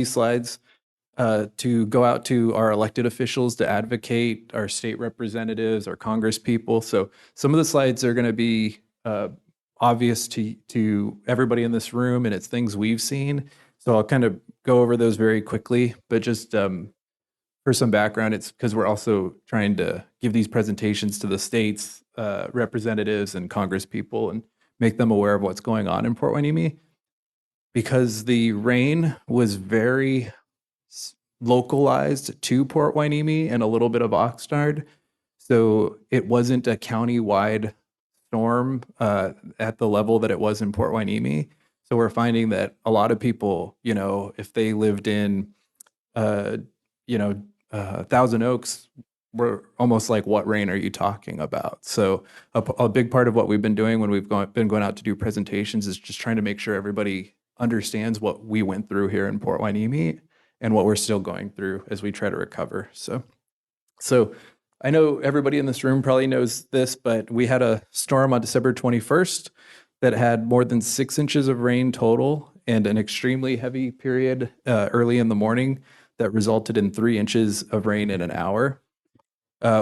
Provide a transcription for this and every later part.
these slides to go out to our elected officials to advocate, our state representatives, our Congress people. So some of the slides are going to be obvious to everybody in this room, and it's things we've seen. So I'll kind of go over those very quickly, but just for some background, it's because we're also trying to give these presentations to the state's representatives and Congress people and make them aware of what's going on in Port Hueneme. Because the rain was very localized to Port Hueneme and a little bit of Oxnard. So it wasn't a county-wide storm at the level that it was in Port Hueneme. So we're finding that a lot of people, if they lived in, Thousand Oaks, we're almost like, what rain are you talking about? So a big part of what we've been doing when we've been going out to do presentations is just trying to make sure everybody understands what we went through here in Port Hueneme and what we're still going through as we try to recover. So I know everybody in this room probably knows this, but we had a storm on December 21st that had more than 6 inches of rain total and an extremely heavy period early in the morning that resulted in 3 inches of rain in an hour.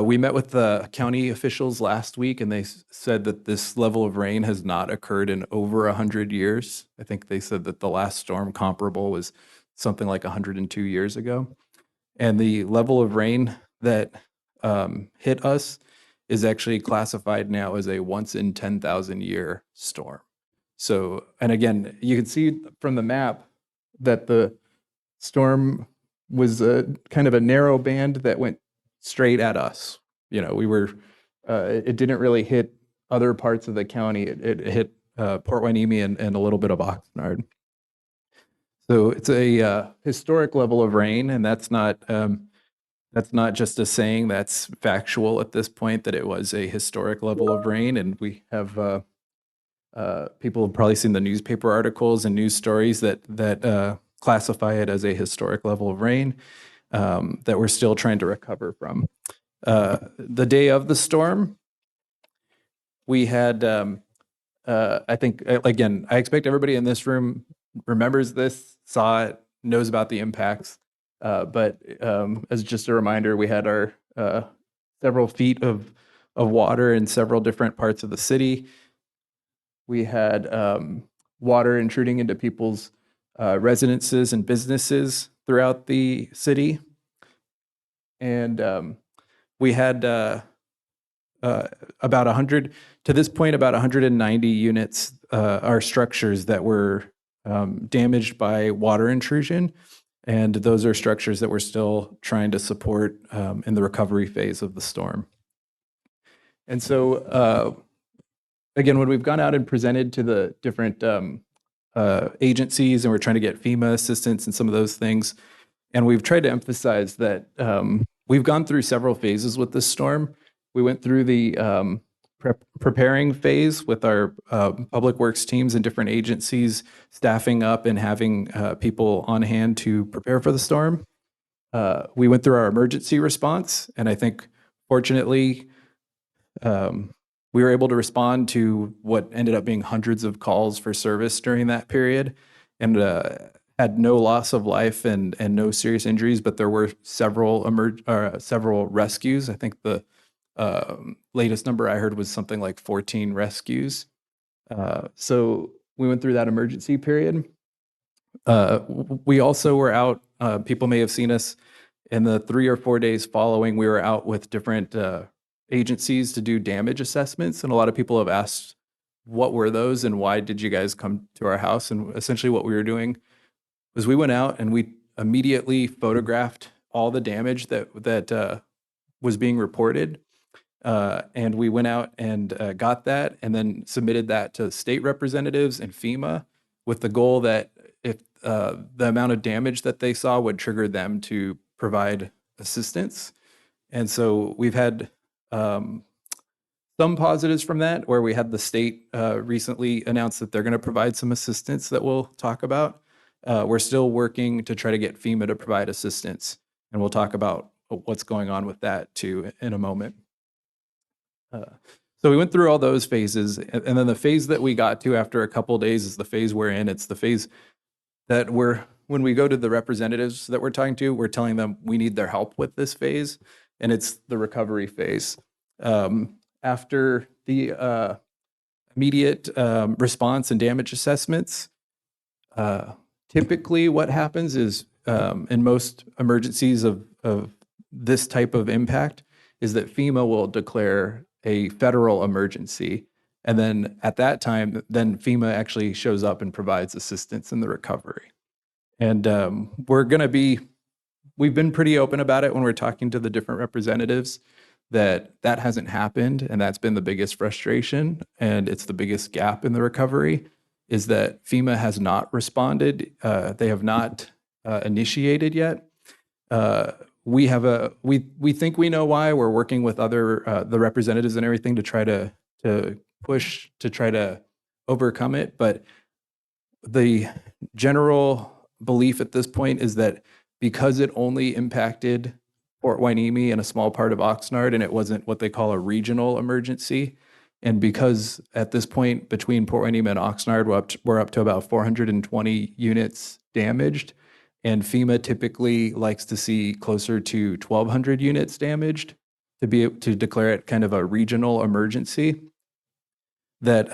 We met with the county officials last week, and they said that this level of rain has not occurred in over 100 years. I think they said that the last storm comparable was something like 102 years ago. And the level of rain that hit us is actually classified now as a once in 10,000 year storm. So, and again, you can see from the map that the storm was kind of a narrow band that went straight at us. It didn't really hit other parts of the county. It hit Port Hueneme and a little bit of Oxnard. So it's a historic level of rain, and that's not just a saying. That's factual at this point, that it was a historic level of rain. And we have people have probably seen the newspaper articles and news stories that classify it as a historic level of rain that we're still trying to recover from. The day of the storm, we had, I think, again, I expect everybody in this room remembers this, saw it, knows about the impacts. But as just a reminder, we had our several feet of water in several different parts of the city. We had water intruding into people's residences and businesses throughout the city. And we had about 100, to this point, about 190 units are structures that were damaged by water intrusion. And those are structures that we're still trying to support in the recovery phase of the storm. And so, again, when we've gone out and presented to the different agencies, and we're trying to get FEMA assistance and some of those things, and we've tried to emphasize that we've gone through several phases with this storm. We went through the preparing phase with our public works teams and different agencies staffing up and having people on hand to prepare for the storm. We went through our emergency response, and I think, fortunately, we were able to respond to what ended up being hundreds of calls for service during that period, and had no loss of life and no serious injuries, but there were several rescues. I think the latest number I heard was something like 14 rescues. So we went through that emergency period. We also were out, people may have seen us in the 3 or 4 days following, we were out with different agencies to do damage assessments. And a lot of people have asked, what were those and why did you guys come to our house? And essentially what we were doing was we went out and we immediately photographed all the damage that was being reported. And we went out and got that and then submitted that to state representatives and FEMA with the goal that if the amount of damage that they saw would trigger them to provide assistance. And so we've had some positives from that, where we had the state recently announce that they're going to provide some assistance that we'll talk about. We're still working to try to get FEMA to provide assistance, and we'll talk about what's going on with that too in a moment. So we went through all those phases, and then the phase that we got to after a couple of days is the phase we're in. It's the phase that we're when we go to the representatives that we're talking to, we're telling them we need their help with this phase, and it's the recovery phase. After the immediate response and damage assessments, typically what happens is in most emergencies of this type of impact is that FEMA will declare a federal emergency. And then at that time, then FEMA actually shows up and provides assistance in the recovery. And we've been pretty open about it when we're talking to the different representatives that hasn't happened. And that's been the biggest frustration. And it's the biggest gap in the recovery is that FEMA has not responded. They have not initiated yet. We think we know why. We're working with other the representatives and everything to try to push to try to overcome it. But the general belief at this point is that because it only impacted Port Hueneme and a small part of Oxnard, and it wasn't what they call a regional emergency, and because at this point between Port Hueneme and Oxnard, we're up to about 420 units damaged, and FEMA typically likes to see closer to 1,200 units damaged to declare it kind of a regional emergency. That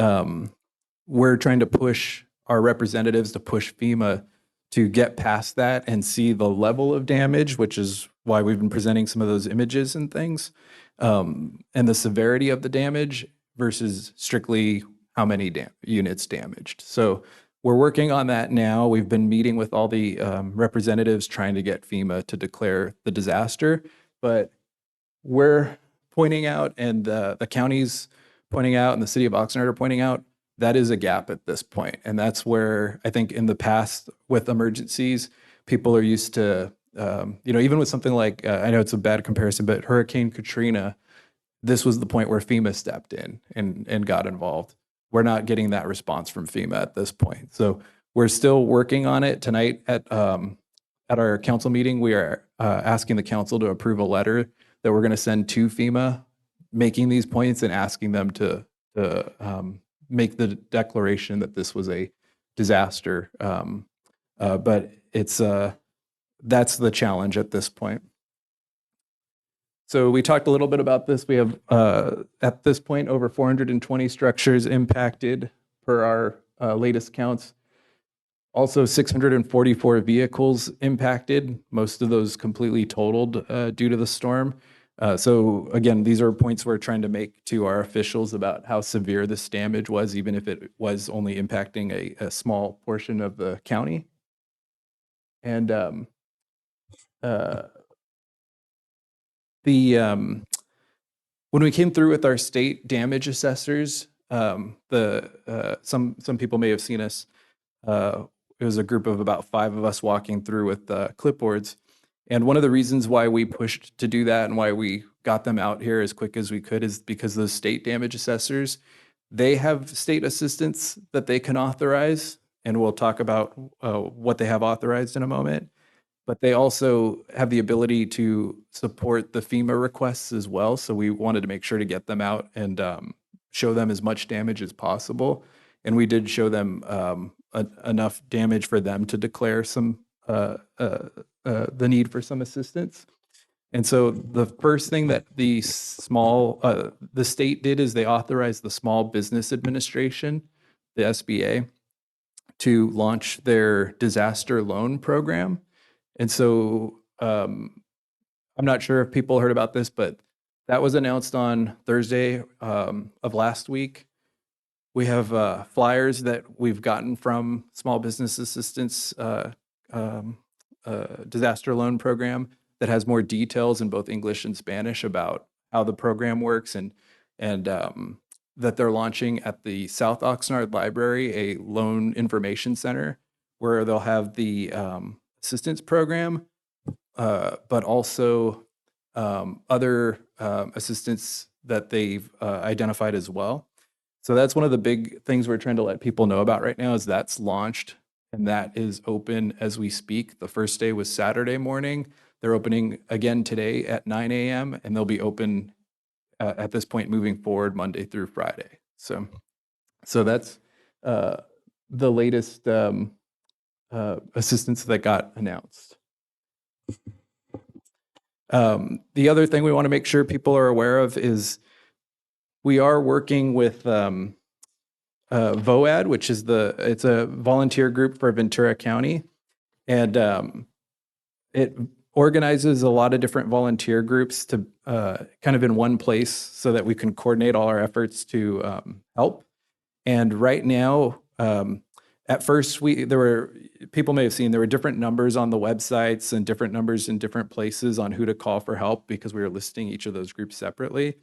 we're trying to push our representatives to push FEMA to get past that and see the level of damage, which is why we've been presenting some of those images and things, and the severity of the damage versus strictly how many units damaged. So we're working on that now. We've been meeting with all the representatives trying to get FEMA to declare the disaster, but we're pointing out, and the county's pointing out, and the city of Oxnard are pointing out, that is a gap at this point. And that's where I think in the past with emergencies, people are used to, even with something like, I know it's a bad comparison, but Hurricane Katrina, this was the point where FEMA stepped in and got involved. We're not getting that response from FEMA at this point. So we're still working on it. Tonight at our council meeting, we are asking the council to approve a letter that we're going to send to FEMA, making these points and asking them to make the declaration that this was a disaster. But that's the challenge at this point. So we talked a little bit about this. We have, at this point, over 420 structures impacted per our latest counts. Also 644 vehicles impacted, most of those completely totaled due to the storm. So again, these are points we're trying to make to our officials about how severe this damage was, even if it was only impacting a small portion of the county. And when we came through with our state damage assessors, some people may have seen us. It was a group of about 5 of us walking through with clipboards. And one of the reasons why we pushed to do that and why we got them out here as quick as we could is because those state damage assessors, they have state assistance that they can authorize. And we'll talk about what they have authorized in a moment. But they also have the ability to support the FEMA requests as well. So we wanted to make sure to get them out and show them as much damage as possible. And we did show them enough damage for them to declare some the need for some assistance. And so the first thing that the state did is they authorized the Small Business Administration, the SBA, to launch their disaster loan program. And so I'm not sure if people heard about this, but that was announced on Thursday of last week. We have flyers that we've gotten from Small Business Assistance disaster loan program that has more details in both English and Spanish about how the program works, and that they're launching at the South Oxnard Library a loan information center where they'll have the assistance program, but also other assistance that they've identified as well. So that's one of the big things we're trying to let people know about right now is that's launched and that is open as we speak. The first day was Saturday morning. They're opening again today at 9 a.m. and they'll be open at this point moving forward Monday through Friday. So that's the latest assistance that got announced. The other thing we want to make sure people are aware of is we are working with VOAD, which is it's a volunteer group for Ventura County, and it organizes a lot of different volunteer groups to kind of in one place so that we can coordinate all our efforts to help. And right now, at first, people may have seen there were different numbers on the websites and different numbers in different places on who to call for help because we were listing each of those groups separately.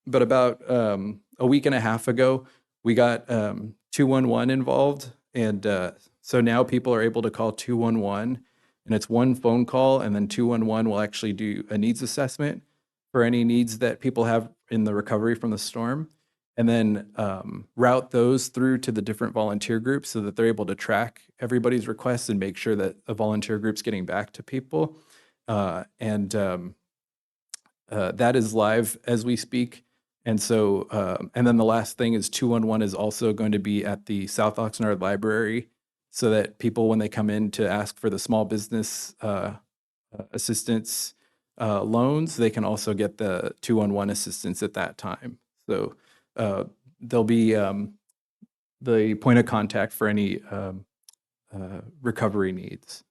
But about a week and a half ago, we got 211 involved. And so now people are able to call 211, and it's one phone call, and then 211 will actually do a needs assessment for any needs that people have in the recovery from the storm, and then route those through to the different volunteer groups so that they're able to track everybody's requests and make sure that a volunteer group's getting back to people. That is live as we speak. And so, and then the last thing is 211 is also going to be at the South Oxnard Library so that people, when they come in to ask for the small business assistance loans, they can also get the 211 assistance at that time. So there'll be the point of contact for any recovery needs.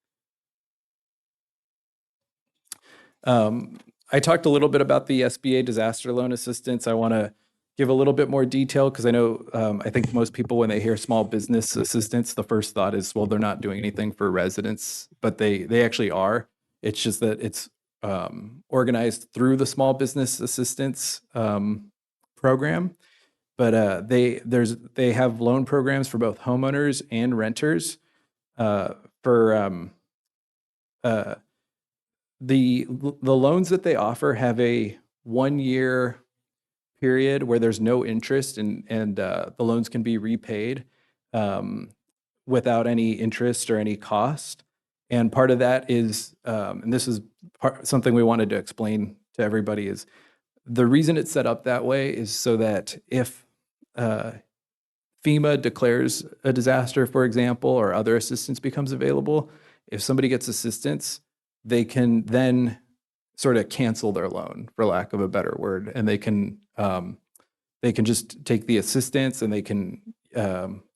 I talked a little bit about the SBA disaster loan assistance. I want to give a little bit more detail because I know, I think most people, when they hear small business assistance, the first thought is, well, they're not doing anything for residents, but they actually are. It's just that it's organized through the small business assistance program. But they have loan programs for both homeowners and renters. The loans that they offer have a 1-year period where there's no interest, and the loans can be repaid without any interest or any cost. And part of that is, and this is something we wanted to explain to everybody, is the reason it's set up that way is so that if FEMA declares a disaster, for example, or other assistance becomes available, if somebody gets assistance, they can then sort of cancel their loan, for lack of a better word, and they can just take the assistance, and they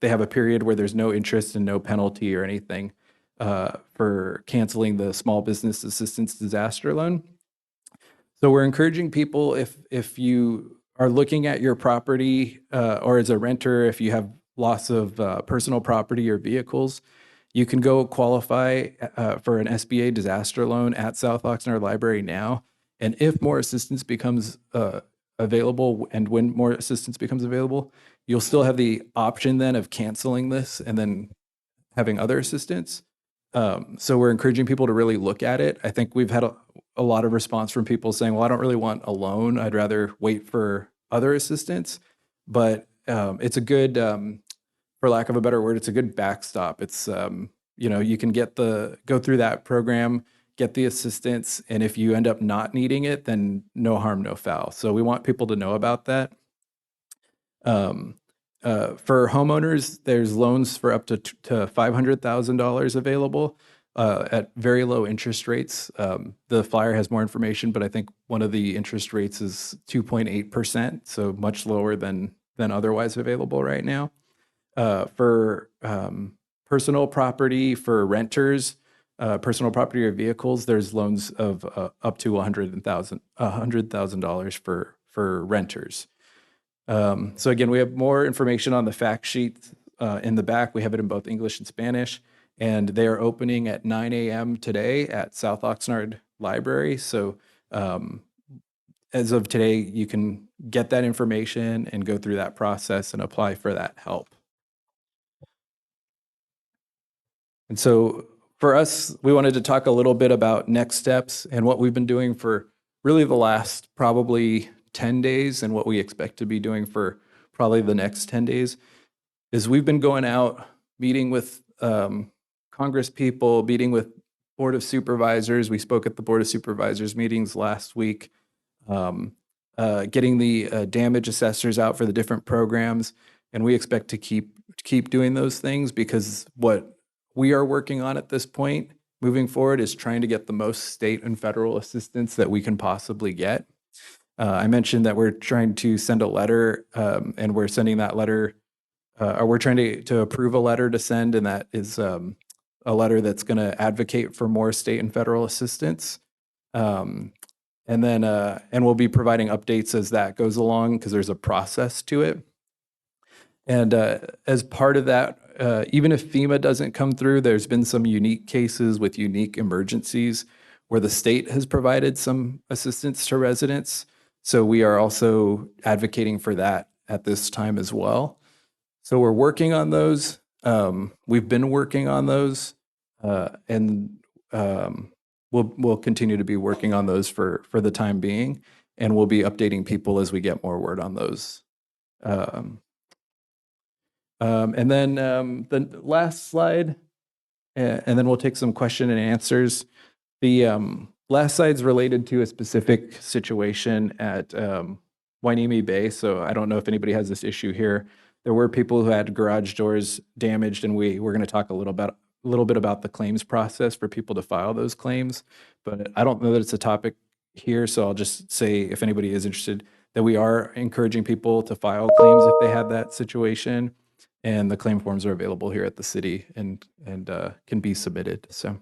have a period where there's no interest and no penalty or anything for canceling the small business assistance disaster loan. So we're encouraging people, if you are looking at your property or as a renter, if you have loss of personal property or vehicles, you can go qualify for an SBA disaster loan at South Oxnard Library now. And if more assistance becomes available, and when more assistance becomes available, you'll still have the option then of canceling this and then having other assistance. So we're encouraging people to really look at it. I think we've had a lot of response from people saying, well, I don't really want a loan. I'd rather wait for other assistance. But it's a good, for lack of a better word, it's a good backstop. It's, you can go through that program, get the assistance, and if you end up not needing it, then no harm, no foul. So we want people to know about that. For homeowners, there's loans for up to $500,000 available at very low interest rates. The flyer has more information, but I think one of the interest rates is 2.8%, so much lower than otherwise available right now. For personal property, for renters, personal property or vehicles, there's loans of up to $100,000 for renters. So again, we have more information on the fact sheet in the back. We have it in both English and Spanish, and they are opening at 9 a.m. today at South Oxnard Library. So as of today, you can get that information and go through that process and apply for that help. And so for us, we wanted to talk a little bit about next steps and what we've been doing for really the last probably 10 days and what we expect to be doing for probably the next 10 days is we've been going out, meeting with Congress people, meeting with Board of Supervisors. We spoke at the Board of Supervisors meetings last week, getting the damage assessors out for the different programs. And we expect to keep doing those things because what we are working on at this point moving forward is trying to get the most state and federal assistance that we can possibly get. I mentioned that we're trying to send a letter, and we're sending that letter, or we're trying to approve a letter to send, and that is a letter that's going to advocate for more state and federal assistance. And then, and we'll be providing updates as that goes along because there's a process to it. And as part of that, even if FEMA doesn't come through, there's been some unique cases with unique emergencies where the state has provided some assistance to residents. So we are also advocating for that at this time as well. So we're working on those. We've been working on those, and we'll continue to be working on those for the time being, and we'll be updating people as we get more word on those. And then the last slide, and then we'll take some question and answers. The last slide's related to a specific situation at Hueneme Bay. So I don't know if anybody has this issue here. There were people who had garage doors damaged, and we're going to talk a little bit about the claims process for people to file those claims. But I don't know that it's a topic here, so I'll just say if anybody is interested, that we are encouraging people to file claims if they had that situation. And the claim forms are available here at the city and can be submitted. So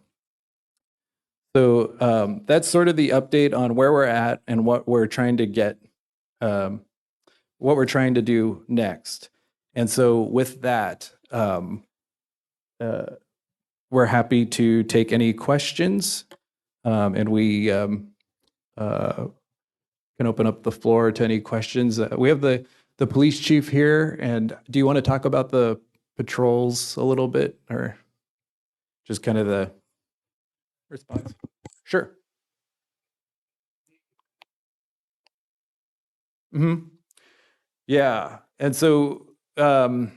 that's sort of the update on where we're at and what we're trying to get, what we're trying to do next. And so with that, we're happy to take any questions, and we can open up the floor to any questions. We have the police chief here, and do you want to talk about the patrols a little bit, or just kind of the response? Sure. Yeah, and so the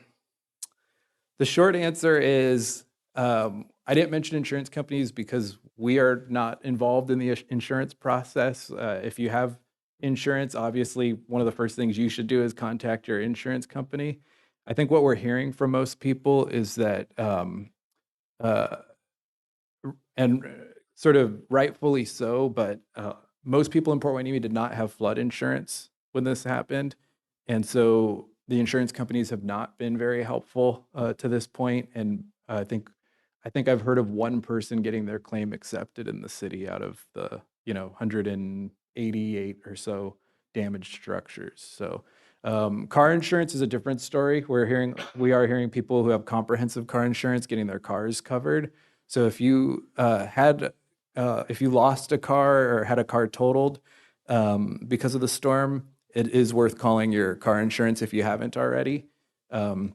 short answer is I didn't mention insurance companies because we are not involved in the insurance process. If you have insurance, obviously, one of the first things you should do is contact your insurance company. I think what we're hearing from most people is that, and sort of rightfully so, but most people in Port Hueneme did not have flood insurance when this happened. And so the insurance companies have not been very helpful to this point. And I think I've heard of one person getting their claim accepted in the city out of the 188 or so damaged structures. So car insurance is a different story. We are hearing people who have comprehensive car insurance getting their cars covered. So if you if you lost a car or had a car totaled because of the storm, it is worth calling your car insurance if you haven't already. And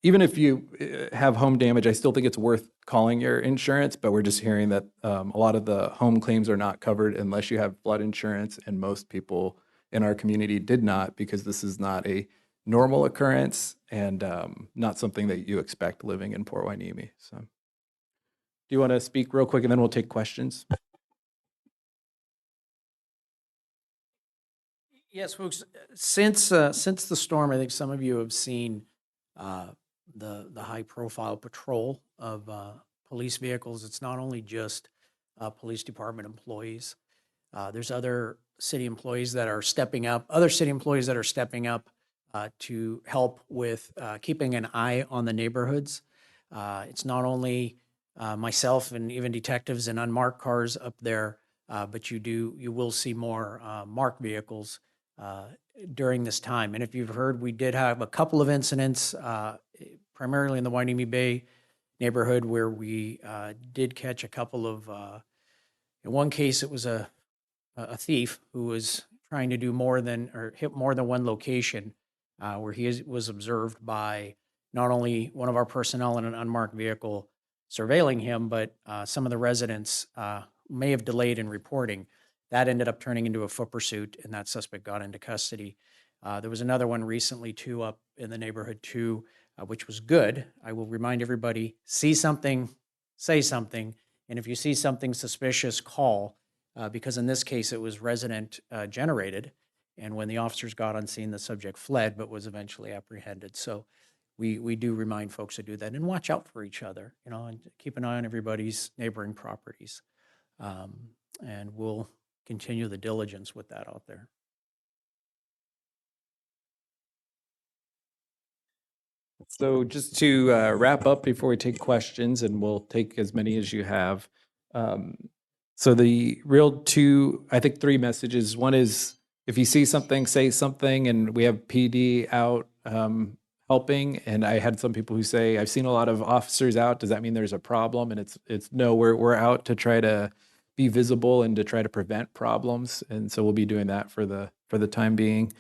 even if you have home damage, I still think it's worth calling your insurance, but we're just hearing that a lot of the home claims are not covered unless you have flood insurance, and most people in our community did not, because this is not a normal occurrence and not something that you expect living in Port Hueneme. So do you want to speak real quick and then we'll take questions? Yes, folks. Since the storm, I think some of you have seen the high-profile patrol of police vehicles. It's not only just police department employees. There's other city employees that are stepping up. Other city employees that are stepping up to help with keeping an eye on the neighborhoods. It's not only myself and even detectives in unmarked cars up there, but you will see more marked vehicles during this time. And if you've heard, we did have a couple of incidents, primarily in the Hueneme Bay neighborhood, where we did catch a couple of, in one case, it was a thief who was trying to do more than, or hit more than one location, where he was observed by not only one of our personnel in an unmarked vehicle surveilling him, but some of the residents may have delayed in reporting. That ended up turning into a foot pursuit, and that suspect got into custody. There was another one recently, too, up in the neighborhood, too, which was good. I will remind everybody, see something, say something, and if you see something suspicious, call, because in this case, it was resident generated, and when the officers got on scene, the subject fled, but was eventually apprehended. So we do remind folks to do that and watch out for each other, and keep an eye on everybody's neighboring properties. And we'll continue the diligence with that out there. So just to wrap up before we take questions, and we'll take as many as you have. Um, so the real two, I think, three messages. One is if you see something, say something, and we have PD out helping. And I had some people who say, "I've seen a lot of officers out. Does that mean there's a problem?" And it's no, we're out to try to be visible and to try to prevent problems. And so we'll be doing that for the time being.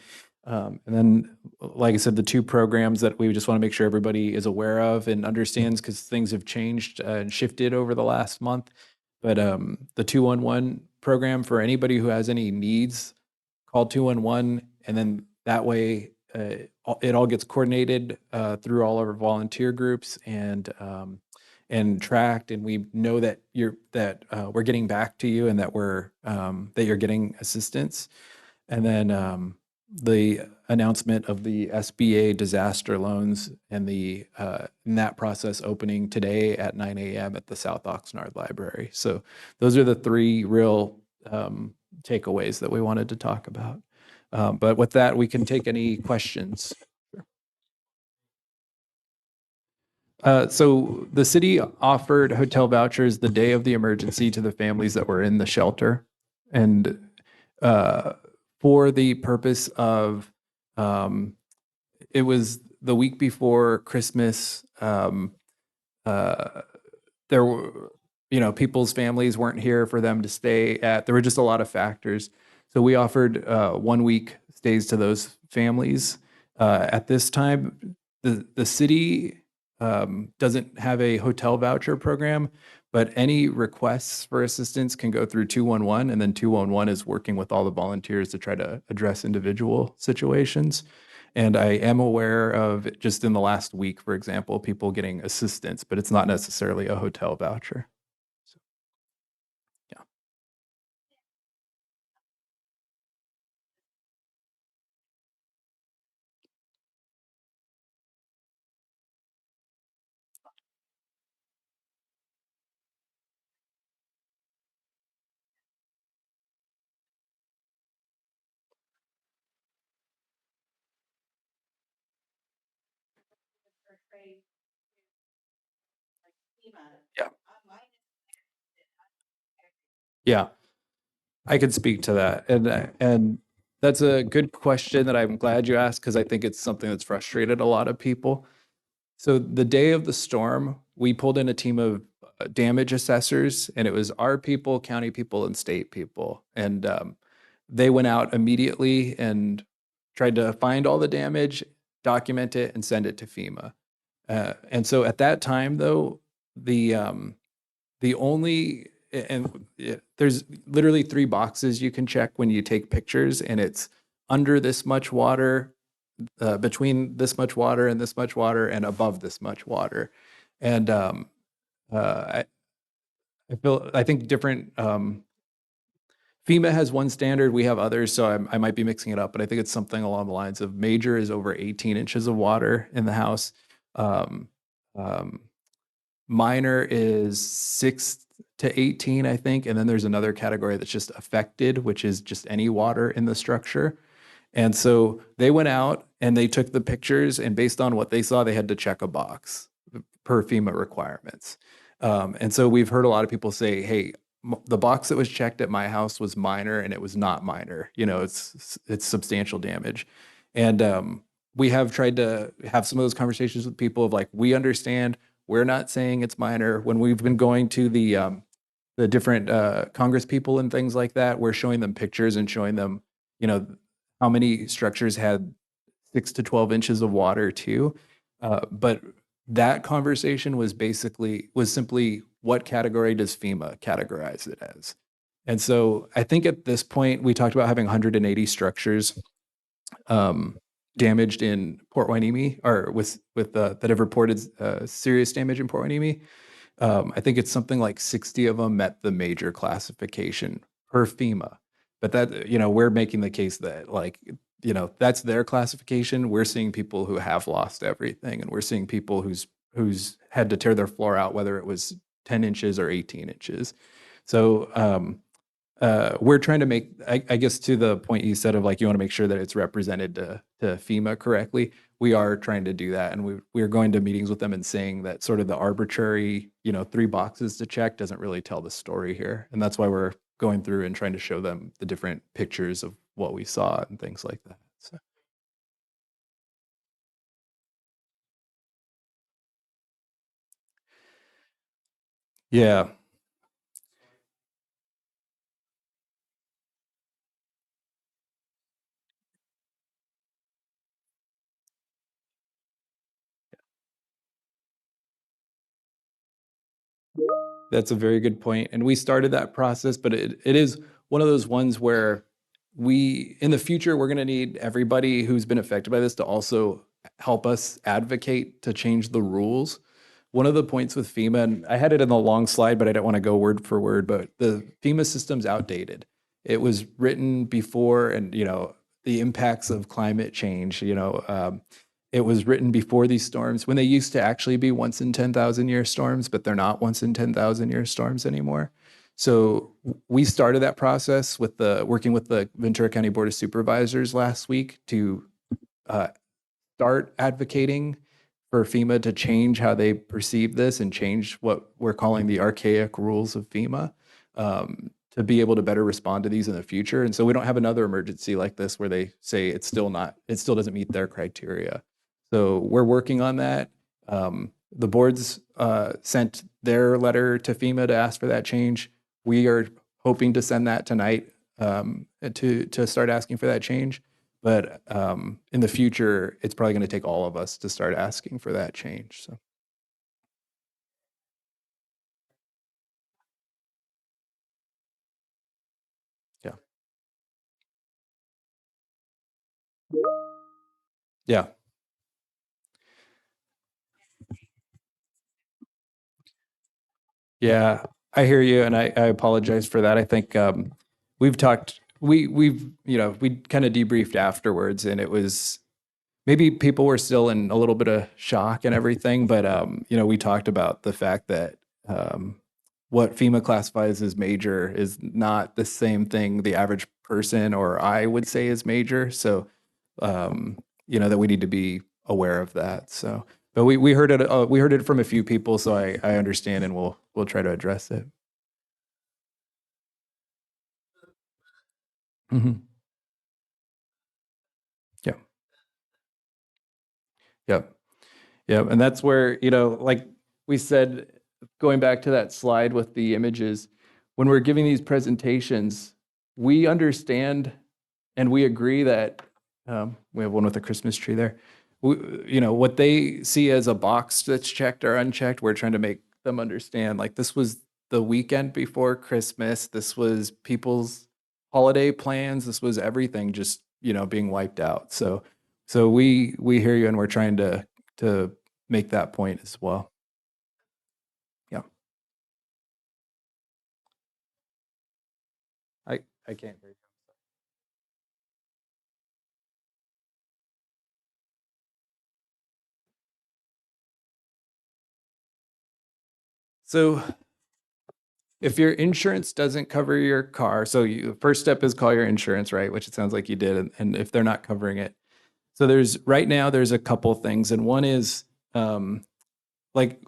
And then, like I said, the two programs that we just want to make sure everybody is aware of and understands because things have changed and shifted over the last month. But the 211 program for anybody who has any needs, call 211, and then that way it all gets coordinated through all of our volunteer groups and tracked, and we know that we're getting back to you and that that you're getting assistance. And then the announcement of the SBA disaster loans and that process opening today at 9 a.m. at the South Oxnard Library. So those are the three real takeaways that we wanted to talk about. But with that, we can take any questions. So the city offered hotel vouchers the day of the emergency to the families that were in the shelter. And for the purpose of, it was the week before Christmas. There were, people's families weren't here for them to stay at. There were just a lot of factors. So we offered 1 week stays to those families. At this time, the city doesn't have a hotel voucher program, but any requests for assistance can go through 211, and then 211 is working with all the volunteers to try to address individual situations. And I am aware of just in the last week, for example, people getting assistance, but it's not necessarily a hotel voucher. So, yeah. Yeah. Yeah. I could speak to that. And that's a good question that I'm glad you asked because I think it's something that's frustrated a lot of people. So the day of the storm, we pulled in a team of damage assessors, and it was our people, county people, and state people. And they went out immediately and tried to find all the damage, document it, and send it to FEMA. And so at that time, though, the only and there's literally 3 boxes you can check when you take pictures, and it's under this much water, between this much water and this much water, and above this much water. And I think different. FEMA has one standard, we have others, so I might be mixing it up, but I think it's something along the lines of major is over 18 inches of water in the house. Um, um, Minor is 6 to 18, I think. And then there's another category that's just affected, which is just any water in the structure. And so they went out and they took the pictures, and based on what they saw, they had to check a box per FEMA requirements. And so we've heard a lot of people say, hey, the box that was checked at my house was minor, and it was not minor. It's substantial damage. And we have tried to have some of those conversations with people of like, we understand, we're not saying it's minor. When we've been going to the different Congress people and things like that, we're showing them pictures and showing them, how many structures had 6 to 12 inches of water too. But that conversation was simply what category does FEMA categorize it as? And so I think at this point, we talked about having 180 structures damaged in Port Hueneme, or that have reported serious damage in Port Hueneme. I think it's something like 60 of them met the major classification per FEMA. But that, we're making the case that like that's their classification. We're seeing people who have lost everything, and we're seeing people who's had to tear their floor out, whether it was 10 inches or 18 inches. So we're trying to make, I guess, to the point you said of like you want to make sure that it's represented to FEMA correctly. We are trying to do that, and we are going to meetings with them and saying that sort of the arbitrary, 3 boxes to check doesn't really tell the story here, and that's why we're going through and trying to show them the different pictures of what we saw and things like that. So, yeah. That's a very good point. And we started that process, but it is one of those ones where in the future, we're going to need everybody who's been affected by this to also help us advocate to change the rules. One of the points with FEMA, and I had it in the long slide, but I don't want to go word for word, but the FEMA system's outdated. It was written before, and, the impacts of climate change, it was written before these storms when they used to actually be once in 10,000 year storms, but they're not once in 10,000 year storms anymore. So we started that process with working with the Ventura County Board of Supervisors last week to uh, start advocating for FEMA to change how they perceive this and change what we're calling the archaic rules of FEMA, to be able to better respond to these in the future. And so we don't have another emergency like this where they say it still doesn't meet their criteria. So we're working on that. The boards sent their letter to FEMA to ask for that change. We are hoping to send that tonight, to start asking for that change. But in the future, it's probably going to take all of us to start asking for that change. So yeah, yeah. Yeah, I hear you, and I apologize for that. I think we've talked, we kind of debriefed afterwards, and it was maybe people were still in a little bit of shock and everything, but we talked about the fact that what FEMA classifies as major is not the same thing the average person or I would say is major. So that we need to be aware of that. So, but we heard it from a few people, so I understand, and we'll try to address it. Hmm. Yeah. Yep. Yep. And that's where, like we said, going back to that slide with the images, when we're giving these presentations, we understand and we agree that we have one with a Christmas tree there. What they see as a box that's checked or unchecked, we're trying to make them understand like this was the weekend before Christmas. This was people's holiday plans. This was everything just, being wiped out. So we hear you, and we're trying to make that point as well. Yeah. I can't hear you. So if your insurance doesn't cover your car, so first step is call your insurance, right? Which it sounds like you did. And if they're not covering it, so right now there's a couple things, and one is like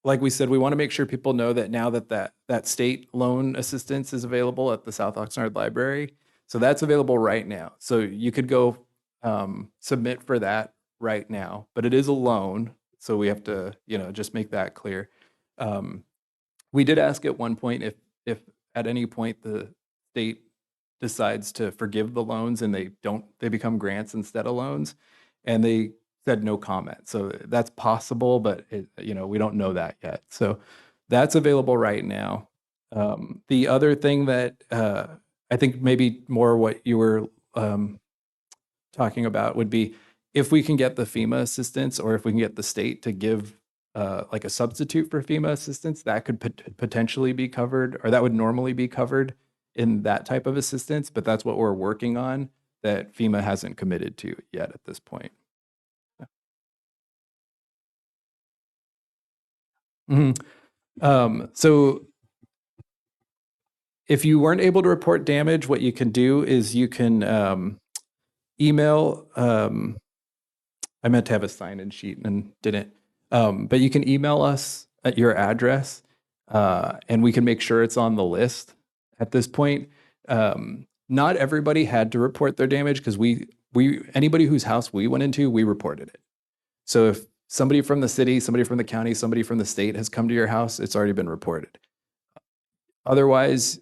we said, we want to make sure people know that now that state loan assistance is available at the South Oxnard Library. So that's available right now. So you could go submit for that right now, but it is a loan, so we have to just make that clear. We did ask at one point if at any point the state decides to forgive the loans and they become grants instead of loans, and they said no comment. So that's possible, but we don't know that yet. So that's available right now. The other thing that I think maybe more what you were talking about would be if we can get the FEMA assistance, or if we can get the state to give like a substitute for FEMA assistance, that could potentially be covered, or that would normally be covered in that type of assistance, but that's what we're working on. that FEMA hasn't committed to yet at this point. Mhm. So if you weren't able to report damage, what you can do is you can email. I meant to have a sign-in sheet and didn't. But you can email us at your address, and we can make sure it's on the list. At this point, not everybody had to report their damage because we anybody whose house we went into, we reported it. So if somebody from the city, somebody from the county, somebody from the state has come to your house, it's already been reported. Otherwise,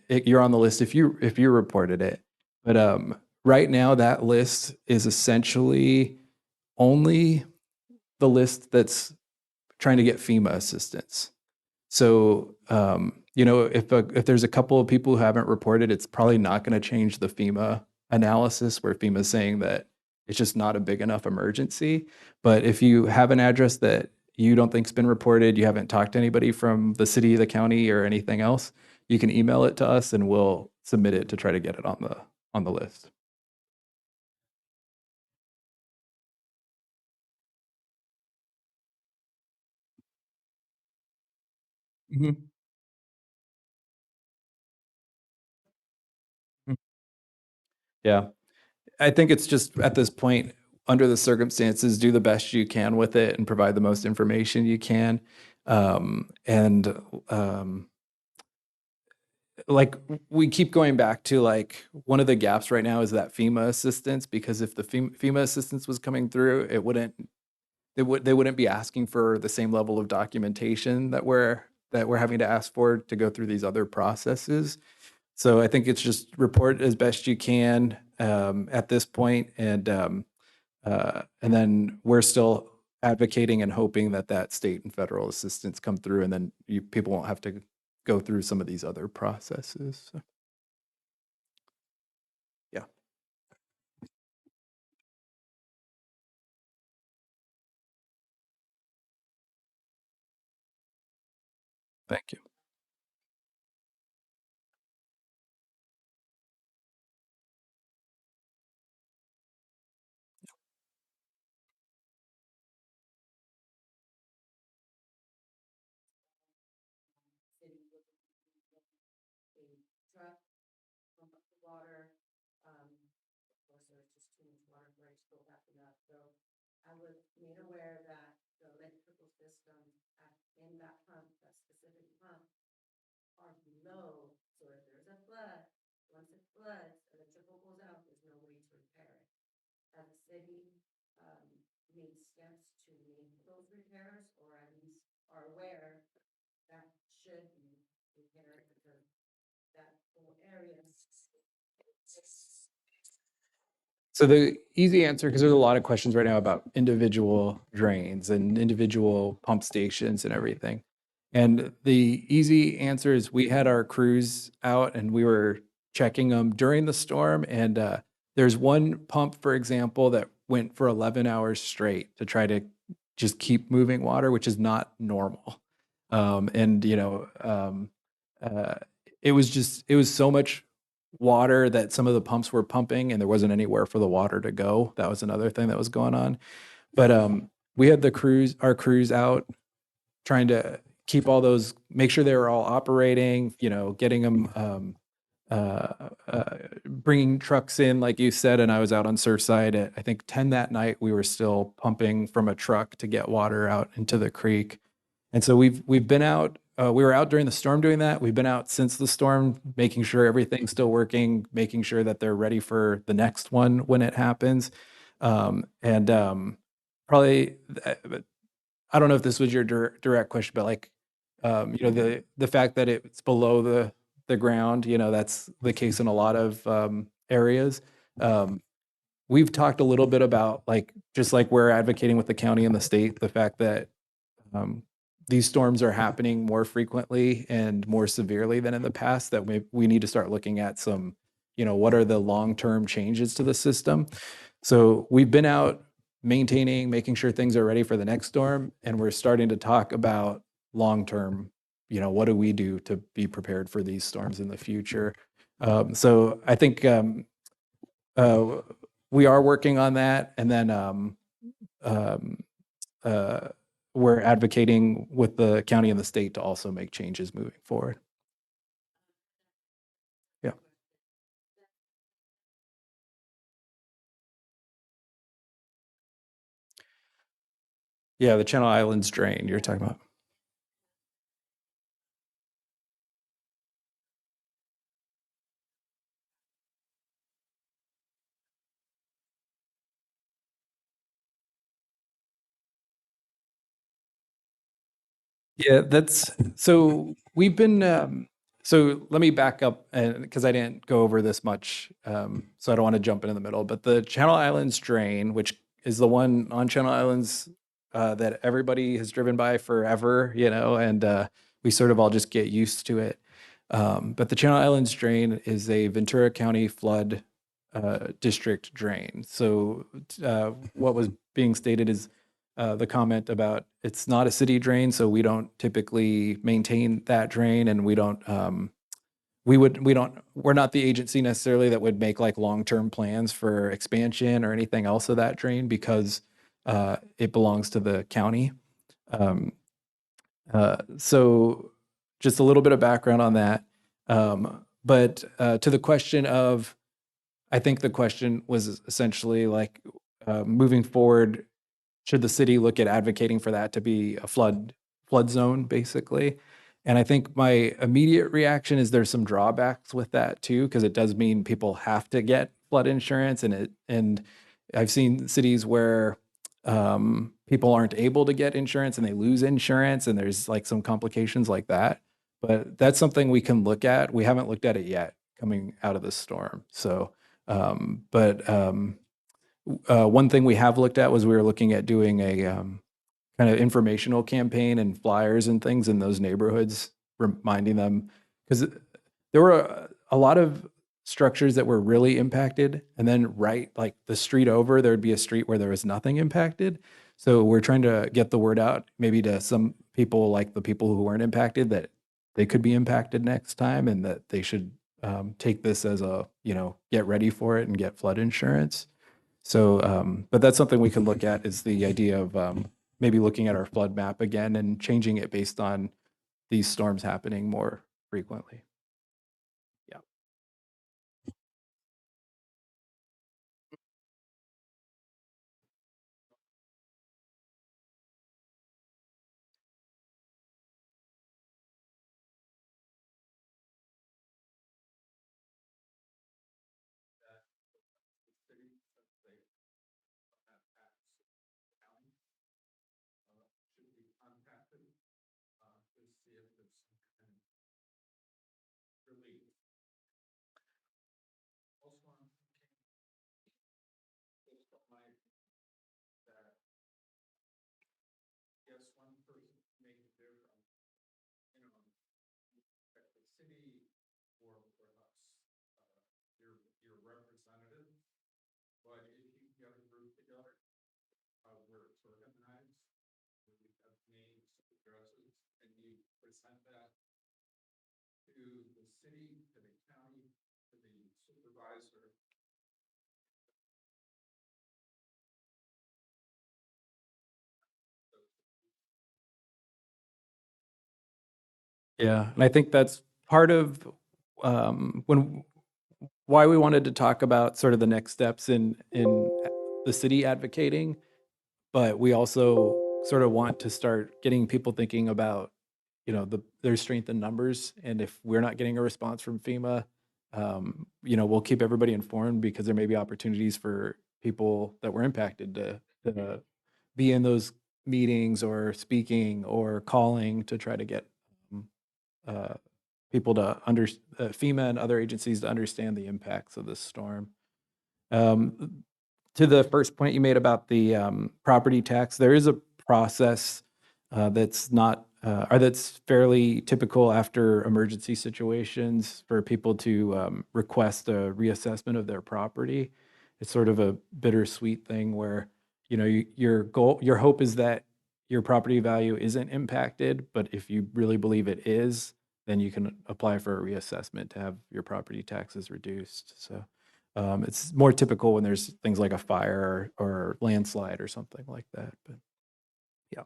you're on the list if you reported it. But right now, that list is essentially only the list that's trying to get FEMA assistance. So, if there's a couple of people who haven't reported, it's probably not going to change the FEMA analysis where FEMA is saying that it's just not a big enough emergency. But if you have an address that you don't think's been reported, you haven't talked to anybody from the city, the county, or anything else, you can email it to us and we'll submit it to try to get it on the list. Mhm. Yeah. I think it's just at this point, under the circumstances, do the best you can with it and provide the most information you can. And like we keep going back to like one of the gaps right now is that FEMA assistance because if the FEMA assistance was coming through, they wouldn't be asking for the same level of documentation that we're having to ask for to go through these other processes. So I think it's just report as best you can at this point, and then we're still advocating and hoping that that state and federal assistance come through, and then people won't have to go through some of these other processes. So, yeah, thank you. So the easy answer, because there's a lot of questions right now about individual drains and individual pump stations and everything. And the easy answer is we had our crews out and we were checking them during the storm. And there's one pump, for example, that went for 11 hours straight to try to just keep moving water, which is not normal. And, uh, it was so much water that some of the pumps were pumping and there wasn't anywhere for the water to go. That was another thing that was going on. But we had our crews out trying to keep all those, make sure they were all operating, getting them, bringing trucks in, like you said. And I was out on Surfside at, I think, 10 that night. We were still pumping from a truck to get water out into the creek. And so we've been out. We were out during the storm doing that. We've been out since the storm, making sure everything's still working, making sure that they're ready for the next one when it happens. And probably, I don't know if this was your direct question, but like, the fact that it's below the ground, that's the case in a lot of areas. Um, we've talked a little bit about like just like we're advocating with the county and the state, the fact that um, these storms are happening more frequently and more severely than in the past, that we need to start looking at some, what are the long-term changes to the system. So we've been out maintaining, making sure things are ready for the next storm, and we're starting to talk about long-term, what do we do to be prepared for these storms in the future. So I think uh, we are working on that, and then um, uh, we're advocating with the county and the state to also make changes moving forward. Yeah. Yeah, the Channel Islands drain you're talking about. Yeah, that's so we've been so let me back up, and because I didn't go over this much, so I don't want to jump in the middle, but the Channel Islands drain, which is the one on Channel Islands that everybody has driven by forever, and we sort of all just get used to it. But the Channel Islands drain is a Ventura County flood district drain. So what was being stated is the comment about it's not a city drain, so we don't typically maintain that drain, and we're not the agency necessarily that would make like long-term plans for expansion or anything else of that drain because it belongs to the county. Um, so just a little bit of background on that. But to the question of, I think the question was essentially like moving forward, should the city look at advocating for that to be a flood zone, basically? And I think my immediate reaction is there's some drawbacks with that too, because it does mean people have to get flood insurance, and I've seen cities where people aren't able to get insurance and they lose insurance, and there's like some complications like that. But that's something we can look at. We haven't looked at it yet coming out of the storm. So, but one thing we have looked at was we were looking at doing a kind of informational campaign and flyers and things in those neighborhoods, reminding them because there were a lot of structures that were really impacted, and then right like the street over, there would be a street where there was nothing impacted. So we're trying to get the word out, maybe to some people, like the people who weren't impacted, that they could be impacted next time, and that they should take this as a get ready for it and get flood insurance. So, but that's something we can look at, is the idea of maybe looking at our flood map again and changing it based on these storms happening more frequently. Yeah. Yeah, and I think that's part of when why we wanted to talk about sort of the next steps in the city advocating, but we also sort of want to start getting people thinking about, their strength in numbers, and if we're not getting a response from FEMA, we'll keep everybody informed, because there may be opportunities for people that were impacted to be in those meetings or speaking or calling to try to get um, uh, people to FEMA and other agencies to understand the impacts of this storm. Um, to the first point you made about the property tax, there is a process that's not, or that's fairly typical after emergency situations, for people to request a reassessment of their property. It's sort of a bittersweet thing where, your hope is that your property value isn't impacted, but if you really believe it is, then you can apply for a reassessment to have your property taxes reduced. So It's more typical when there's things like a fire or landslide or something like that. But yeah,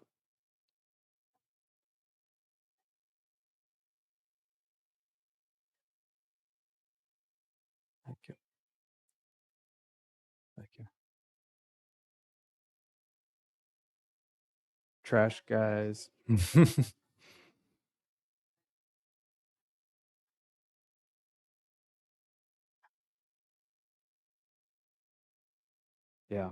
thank you, thank you. Trash guys. Yeah,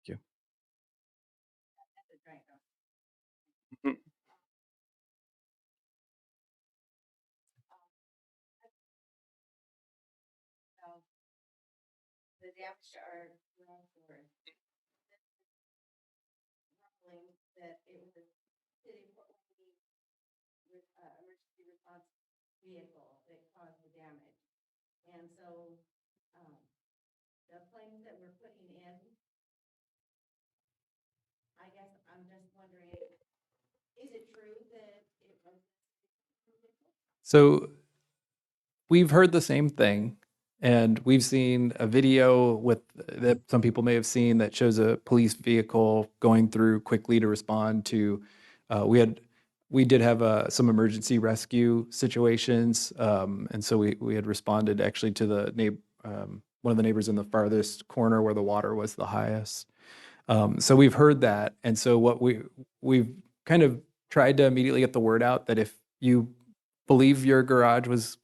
thank you. Mhm. So we've heard the same thing, and we've seen a video with that some people may have seen that shows a police vehicle going through quickly to respond to. We did have some emergency rescue situations, and so we had responded actually to the one of the neighbors in the farthest corner where the water was the highest. So we've heard that, and so what we've kind of tried to immediately get the word out that if you believe your garage was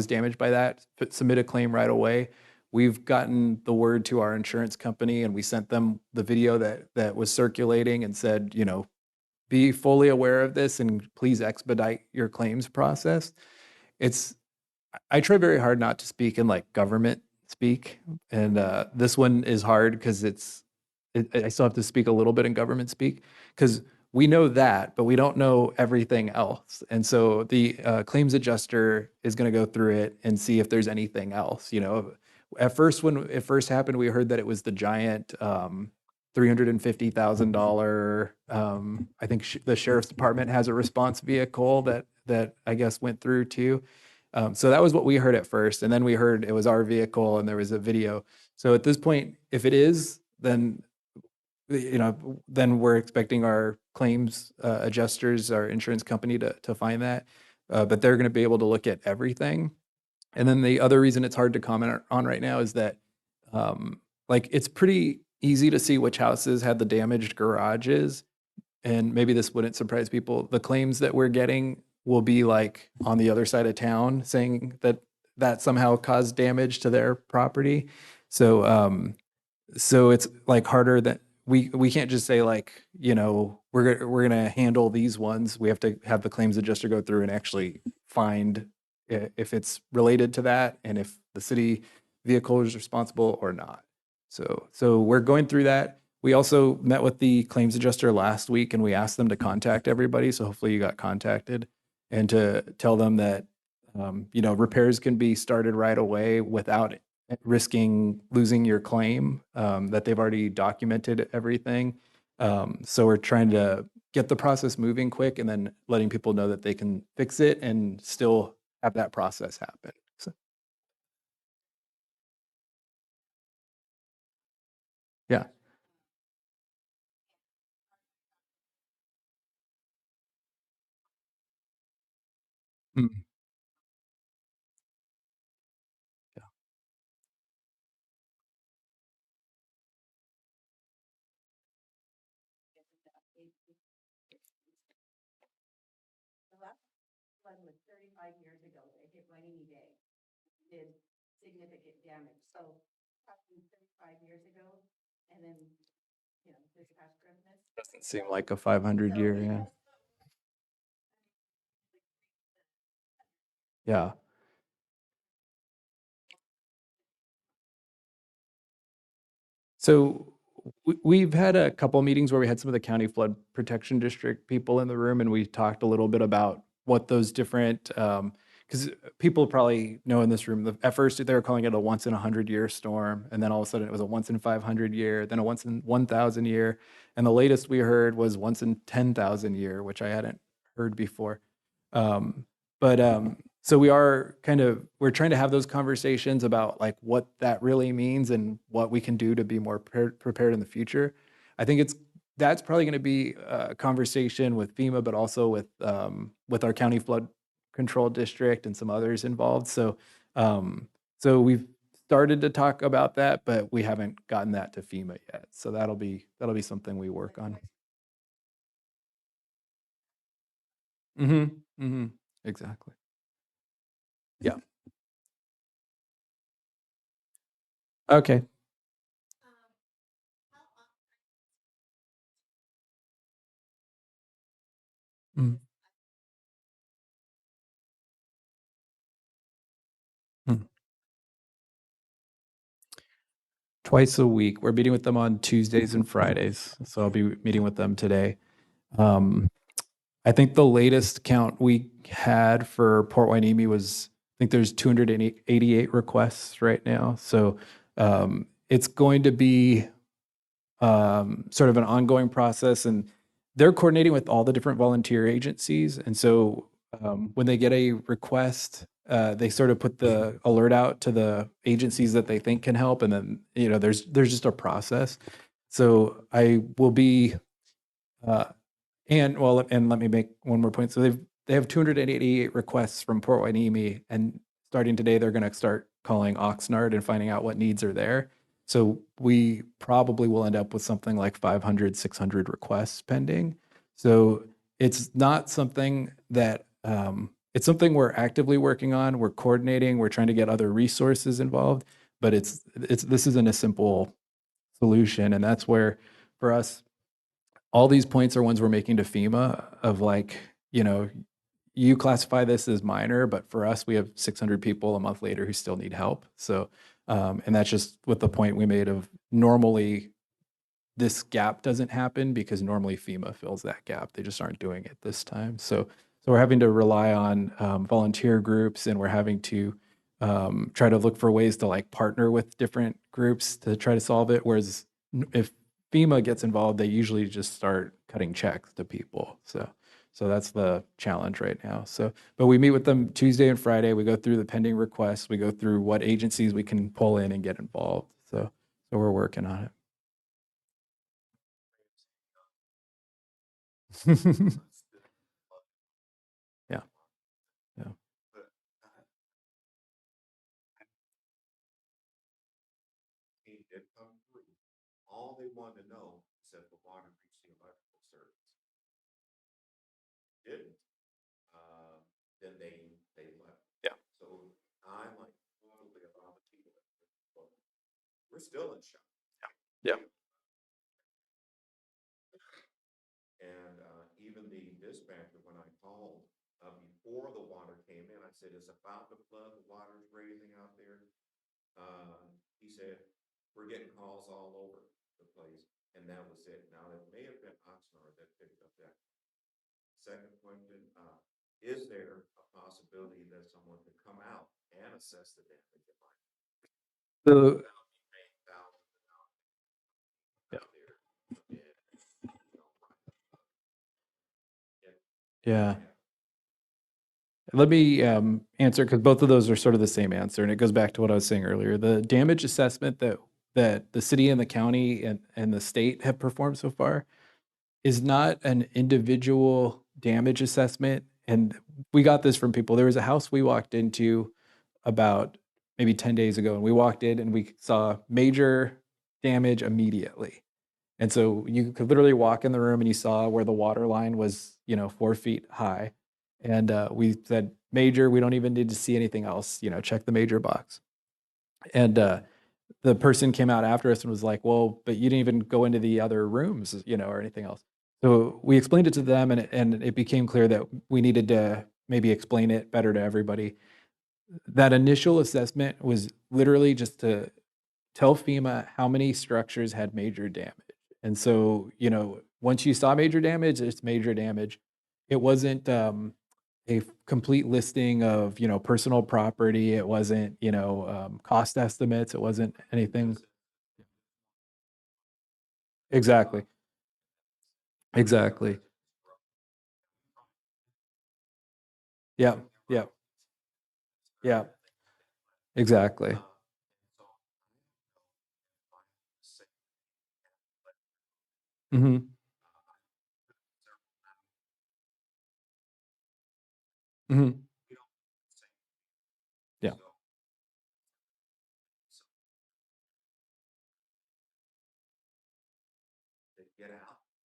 damaged by that, submit a claim right away. We've gotten the word to our insurance company, and we sent them the video that was circulating and said, be fully aware of this and please expedite your claims process. It's I try very hard not to speak in like government speak, and this one is hard because I still have to speak a little bit in government speak because we know that, but we don't know everything else. And so the claims adjuster is going to go through it and see if there's anything else. At first, when it first happened, we heard that it was the giant $350,000. I think the sheriff's department has a response vehicle that I guess went through too. So that was what we heard at first, and then we heard it was our vehicle and there was a video. So at this point, if it is, then we're expecting our claims adjusters, our insurance company to find that, but they're going to be able to look at everything. And then the other reason it's hard to comment on right now is that, like, it's pretty easy to see which houses had the damaged garages, and maybe this wouldn't surprise people. The claims that we're getting will be like on the other side of town saying that somehow caused damage to their property. So, so it's like harder that we can't just say like, we're gonna handle these ones. We have to have the claims adjuster go through and actually find if it's related to that and if the city vehicle is responsible or not. So we're going through that. We also met with the claims adjuster last week and we asked them to contact everybody. So hopefully you got contacted and to tell them that repairs can be started right away without risking losing your claim, that they've already documented everything. So we're trying to get the process moving quick and then letting people know that they can fix it and still have that process happen. So, yeah. Mm, yeah. Doesn't seem like a 500-year, yeah. Yeah. So we've had a couple meetings where we had some of the county flood protection district people in the room, and we talked a little bit about what those different because people probably know in this room, at first they were calling it a once in 100-year storm, and then all of a sudden it was a once in 500 year, then a once in 1,000 year, and the latest we heard was once in 10,000 year, which I hadn't heard before. Um, but so we're trying to have those conversations about like what that really means and what we can do to be more prepared in the future. I think that's probably going to be a conversation with FEMA, but also with our county flood control district and some others involved. So we've started to talk about that, but we haven't gotten that to FEMA yet. So that'll be something we work on. Exactly. Yeah. Okay. Mm, mm. Twice a week. We're meeting with them on Tuesdays and Fridays. So I'll be meeting with them today. Um, I think the latest count we had for Port Hueneme was, I think there's 288 requests right now. So it's going to be sort of an ongoing process, and they're coordinating with all the different volunteer agencies. And so when they get a request, they sort of put the alert out to the agencies that they think can help, and then there's just a process. So I will be uh, and let me make one more point. So they have 288 requests from Port Hueneme, and starting today, they're going to start calling Oxnard and finding out what needs are there. So we probably will end up with something like 500, 600 requests pending. So it's not something that it's something we're actively working on. We're coordinating. We're trying to get other resources involved, but this isn't a simple solution, and that's where for us all these points are ones we're making to FEMA of like, you classify this as minor, but for us, we have 600 people a month later who still need help. So, and that's just with the point we made of normally this gap doesn't happen because normally FEMA fills that gap. They just aren't doing it this time. So we're having to rely on volunteer groups, and we're having to try to look for ways to like partner with different groups to try to solve it. Whereas if FEMA gets involved, they usually just start cutting checks to people. So that's the challenge right now. So, but we meet with them Tuesday and Friday. We go through the pending requests. We go through what agencies we can pull in and get involved. So we're working on it. Yeah. Yeah. Team did come through. All they wanted to know is that the water reached the electrical service. Didn't, then they left. Yeah. So I'm like totally about the team. We're still in shock. Yeah. And even the dispatcher, when I called before the water came in, I said, "It's about to flood. The water's raising out there." He said, "We're getting calls all over the place," and that was it. Now it may have been Oxnard that picked up that. Second question: is there a possibility that someone could come out and assess the damage? So Thousands of dollars yeah. out there, and, Yeah. Let me answer because both of those are sort of the same answer, and it goes back to what I was saying earlier. The damage assessment that the city and the county and the state have performed so far is not an individual damage assessment. And we got this from people. There was a house we walked into about maybe 10 days ago, and we walked in and we saw major damage immediately. And so you could literally walk in the room and you saw where the water line was, 4 feet high. And we said, major, we don't even need to see anything else, check the major box. And the person came out after us and was like, well, but you didn't even go into the other rooms, or anything else. So we explained it to them, and it became clear that we needed to maybe explain it better to everybody. That initial assessment was literally just to tell FEMA how many structures had major damage. And so, once you saw major damage, it's major damage. It wasn't a complete listing of, personal property. It wasn't, cost estimates. It wasn't anything. Exactly. Exactly. Yeah. Yeah. Yeah. Exactly. Hmm. Hmm. Yeah.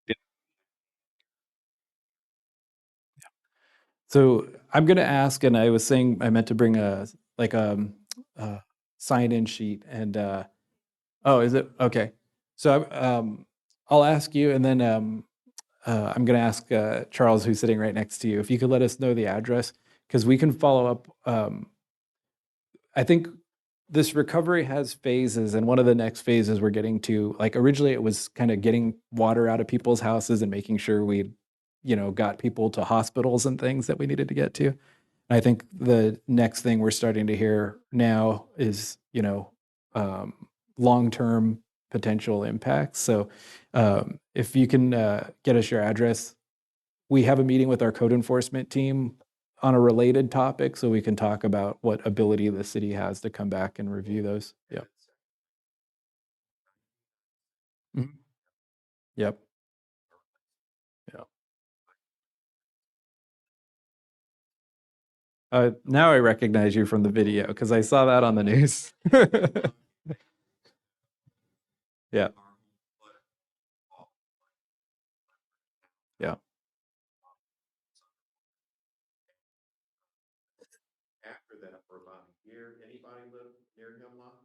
Yeah. So I'm gonna ask, and I was saying I meant to bring a sign-in sheet, and oh, is it okay? So I'll ask you, and then I'm gonna ask Charles, who's sitting right next to you, if you could let us know the address, because we can follow up. I think this recovery has phases, and one of the next phases we're getting to, like originally it was kind of getting water out of people's houses and making sure we, got people to hospitals and things that we needed to get to. And I think the next thing we're starting to hear now is, long-term potential impacts. So if you can get us your address, we have a meeting with our code enforcement team on a related topic, so we can talk about what ability the city has to come back and review those. Yep. Mhm. Yep. Yeah. Now I recognize you from the video because I saw that on the news. Yeah. Yeah. After that, for about a year, anybody live near Hemlock,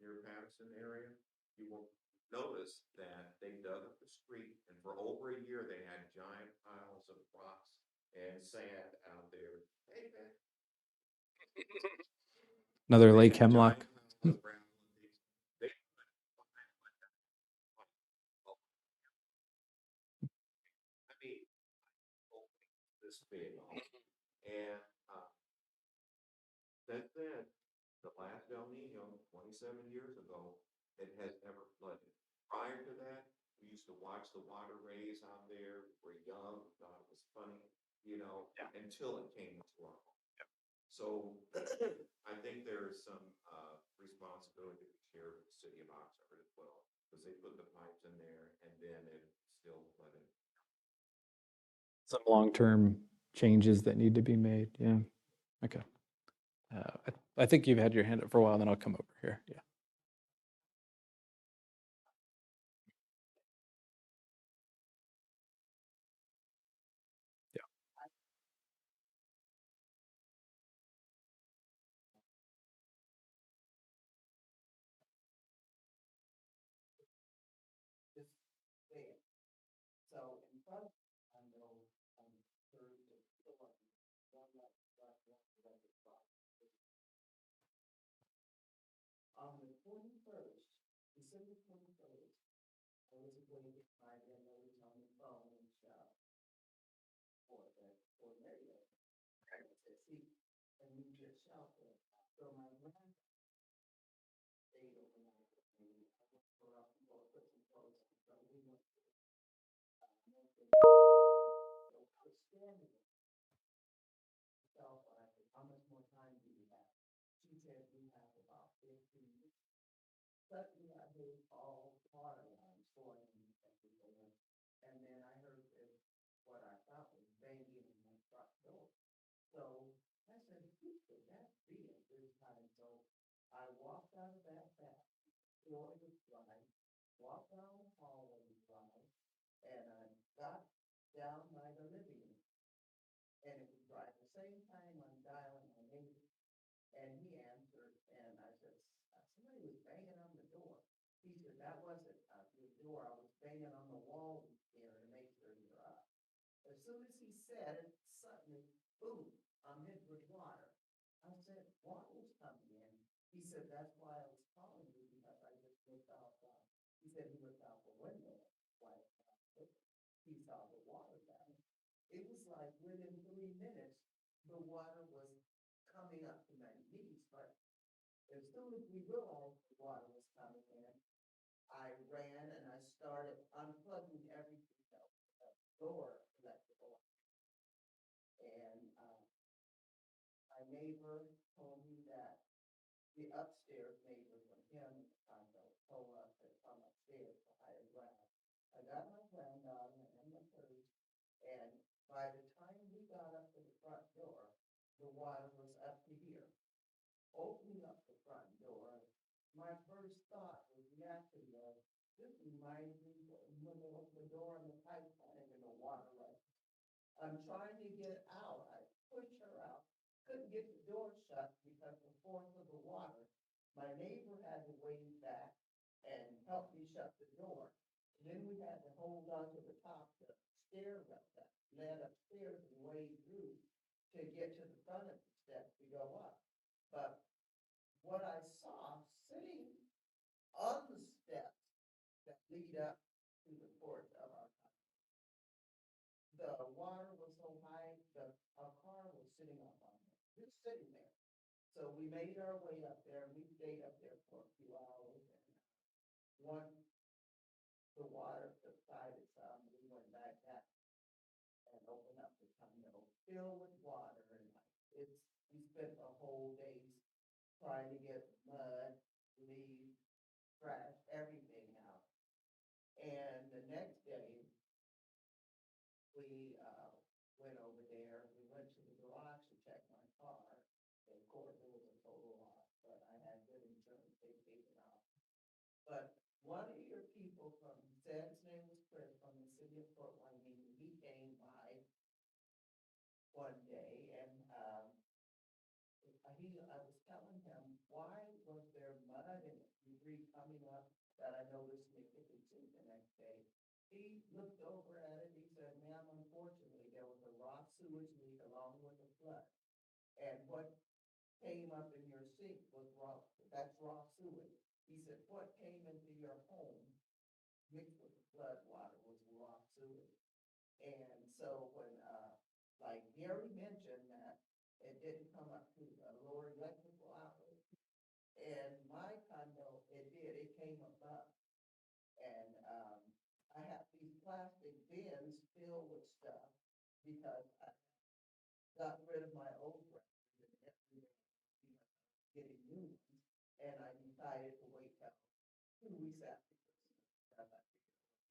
near Patterson area? You will notice that they dug up the street, and for over a year, they had giant piles of rocks and sand out there. Hey, man. Another They Lake had Hemlock. giant piles of gravel. They I mean, this big. And since then, the last El Nino, 27 years ago, it has never flooded. Prior to that, we used to watch the water raise out there. We're young, we thought it was funny, until it came into our home. So I think there's some responsibility to share with the city of Oxford as well, because they put the pipes in there and then it still flooded. Some long-term changes that need to be made. Yeah. Okay. I think you've had your hand up for a while, then I'll come over here. Yeah. Yeah. the water was coming up to my knees, but as soon as we realized the water was coming in, I ran and I started unplugging everything else, the door electrical. And, my neighbor told me that the upstairs neighbor from him in the condo told us to come upstairs to higher ground. I got my granddaughter and the third, and by the time we got up to the front door, the water was up to here. Opening up the front door, my first thought was reaction was, this reminds me when they open the door and the pipe running in the water right. I'm trying to get out. I push her out. Couldn't get the door shut because the force of the water. My neighbor had to wade back and help me shut the door. Then we had to hold on to the top of the stairwell that led upstairs and wade through to get to the front of the steps to go up. But what I saw sitting on the steps that lead up to the porch of our house, the water was so high, our car was sitting up on it, just sitting there. So we made our way up there, and we stayed up there for a few hours, and once the water subsided some, we went back out and opened up the tunnel, filled with water, and we spent the whole day trying to get mud, leaves, trash, everything out. And the next day, we, went over there, we went to the garage to check my car. And of course, it was a total loss, but I had good insurance, they paid it off. But one of your people from, said his name was Chris, from the city of Fort Wayne, he came by one day and, I was telling him, why was there mud and debris coming up that I noticed in the kitchen sink the next day? He looked over at it, he said, ma'am, unfortunately, there was a raw sewage leak along with the flood. And what came up in your sink was that's raw sewage. He said, what came into your home mixed with the flood water was raw sewage. And so when, like Gary mentioned that it didn't come up to the lower electrical outlet. And my condo, it did, it came above. And, I have these plastic bins filled with stuff because I got rid of my old records and everything, getting new ones. And I decided to wait till 2 weeks after Christmas, because I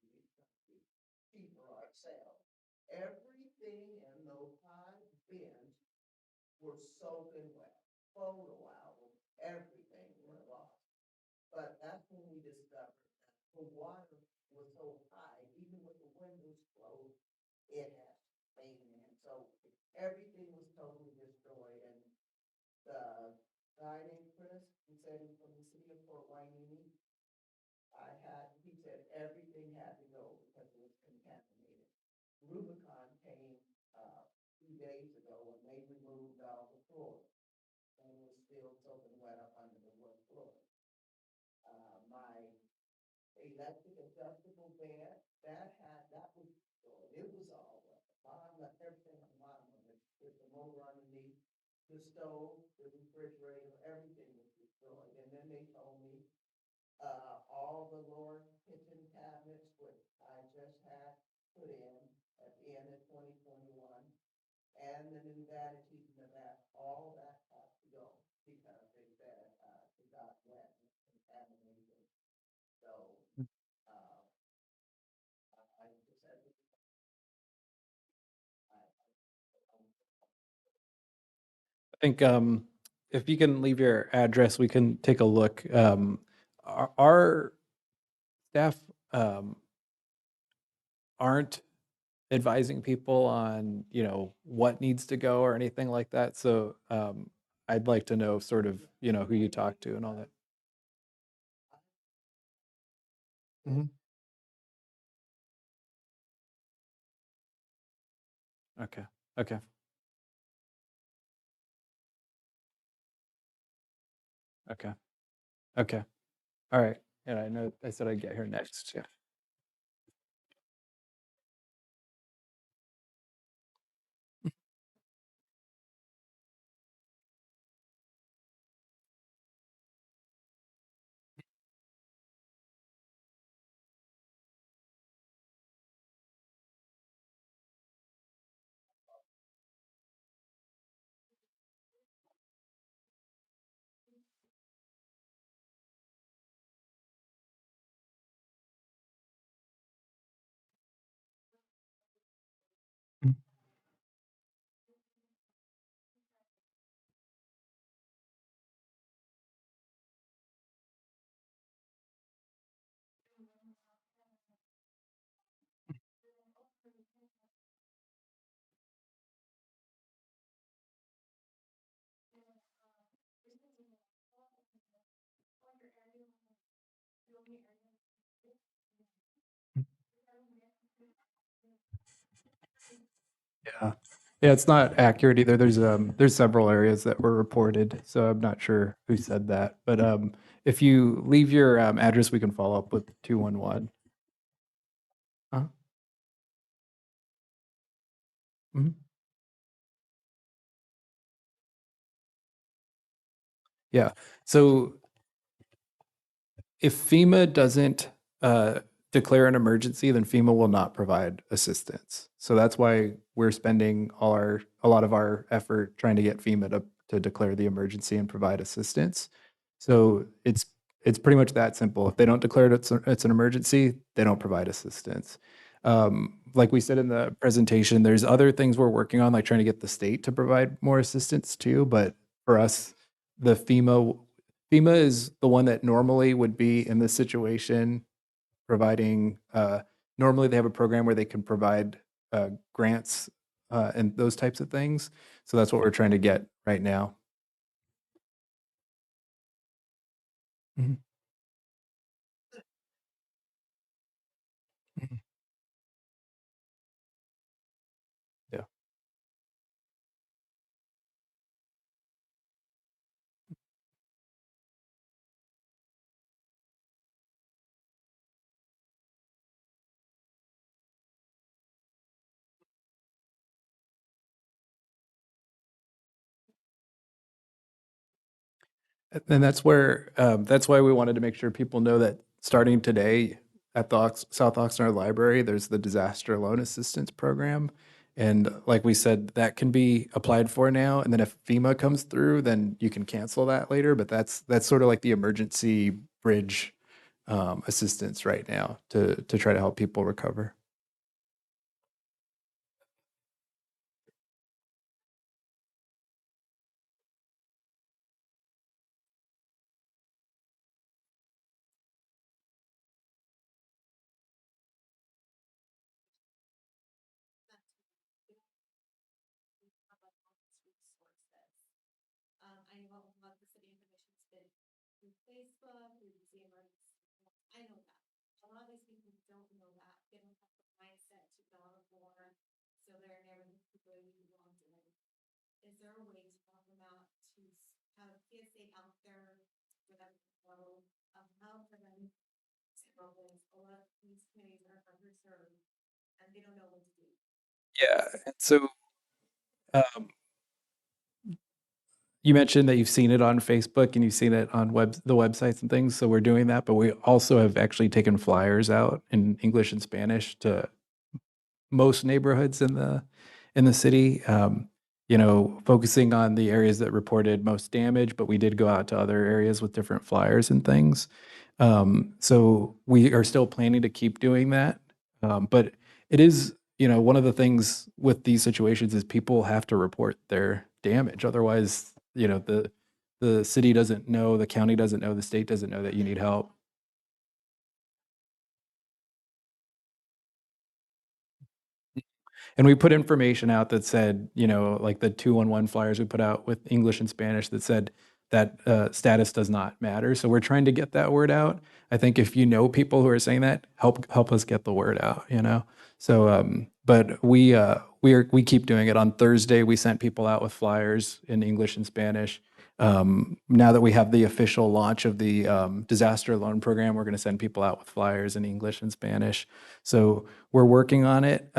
figured it would be cheaper on sale. Everything in those 5 bins were soaking wet. Photo album, everything were lost. But that's when we discovered that the water was so high, even with the windows closed, it had rain in. So everything was totally destroyed. And the guy named Chris, he said he's from the city of Fort Wayne. He said everything had to go because it was contaminated. Rubicon came, a few days ago and they removed all the floor. And it was still soaking wet up under the wood floor. My electric adjustable bed, that was destroyed. It was all wet. The bottom, left everything on the bottom of it, with the motor underneath, the stove, the refrigerator, everything was destroyed. And then they told me, all the lower kitchen cabinets, which I just had put in at the end of 2021, and the new vanities in the back, all that has to go because they said, it got wet and contaminated. So, I just said, I think if you can leave your address, we can take a look. Our staff aren't advising people on, what needs to go or anything like that. So I'd like to know sort of, who you talk to and all that. Mhm. Okay. Okay. Okay. Okay. All right. And I know I said I'd get here next. Yeah. Yeah. Yeah, it's not accurate either. There's several areas that were reported, so I'm not sure who said that. But if you leave your address, we can follow up with 211. Uh, mhm. Yeah. So if FEMA doesn't declare an emergency, then FEMA will not provide assistance. So that's why we're spending a lot of our effort trying to get FEMA to declare the emergency and provide assistance. So it's pretty much that simple. If they don't declare it's an emergency, they don't provide assistance. Like we said in the presentation, there's other things we're working on, like trying to get the state to provide more assistance too. But for us, the FEMA is the one that normally would be in this situation providing, normally they have a program where they can provide grants and those types of things. So that's what we're trying to get right now. Mhm, mhm. Yeah. And that's why we wanted to make sure people know that starting today at the South Oxnard Library, there's the Disaster Loan Assistance Program. And like we said, that can be applied for now. And then if FEMA comes through, then you can cancel that later. But that's sort of like the emergency bridge assistance right now to try to help people recover. Yeah. And so um, you mentioned that you've seen it on Facebook and you've seen it on the websites and things. So we're doing that, but we also have actually taken flyers out in English and Spanish to most neighborhoods in the city. Focusing on the areas that reported most damage, but we did go out to other areas with different flyers and things. So we are still planning to keep doing that. But it is, one of the things with these situations is people have to report their damage. Otherwise, the city doesn't know, the county doesn't know, the state doesn't know that you need help. And we put information out that said, like the 211 flyers we put out with English and Spanish that said that status does not matter. So we're trying to get that word out. I think if you know people who are saying that, help us get the word out. So, but we keep doing it. On Thursday, we sent people out with flyers in English and Spanish. Now that we have the official launch of the disaster loan program, we're going to send people out with flyers in English and Spanish. So we're working on it.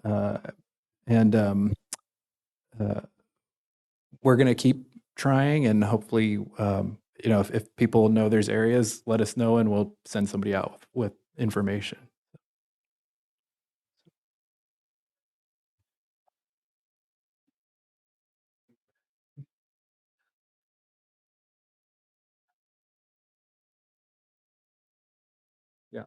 Uh, and uh, we're going to keep trying, and hopefully, if people know there's areas, let us know, and we'll send somebody out with information. Yeah.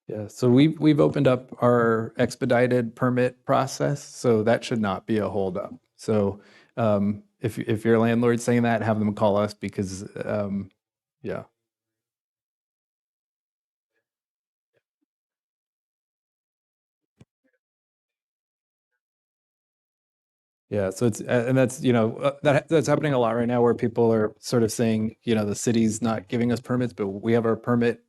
Yeah, so we've opened up our expedited permit process, so that should not be a holdup. So if your landlord's saying that, have them call us because yeah. Yeah, so it's and that's that's happening a lot right now where people are sort of saying, the city's not giving us permits, but we have our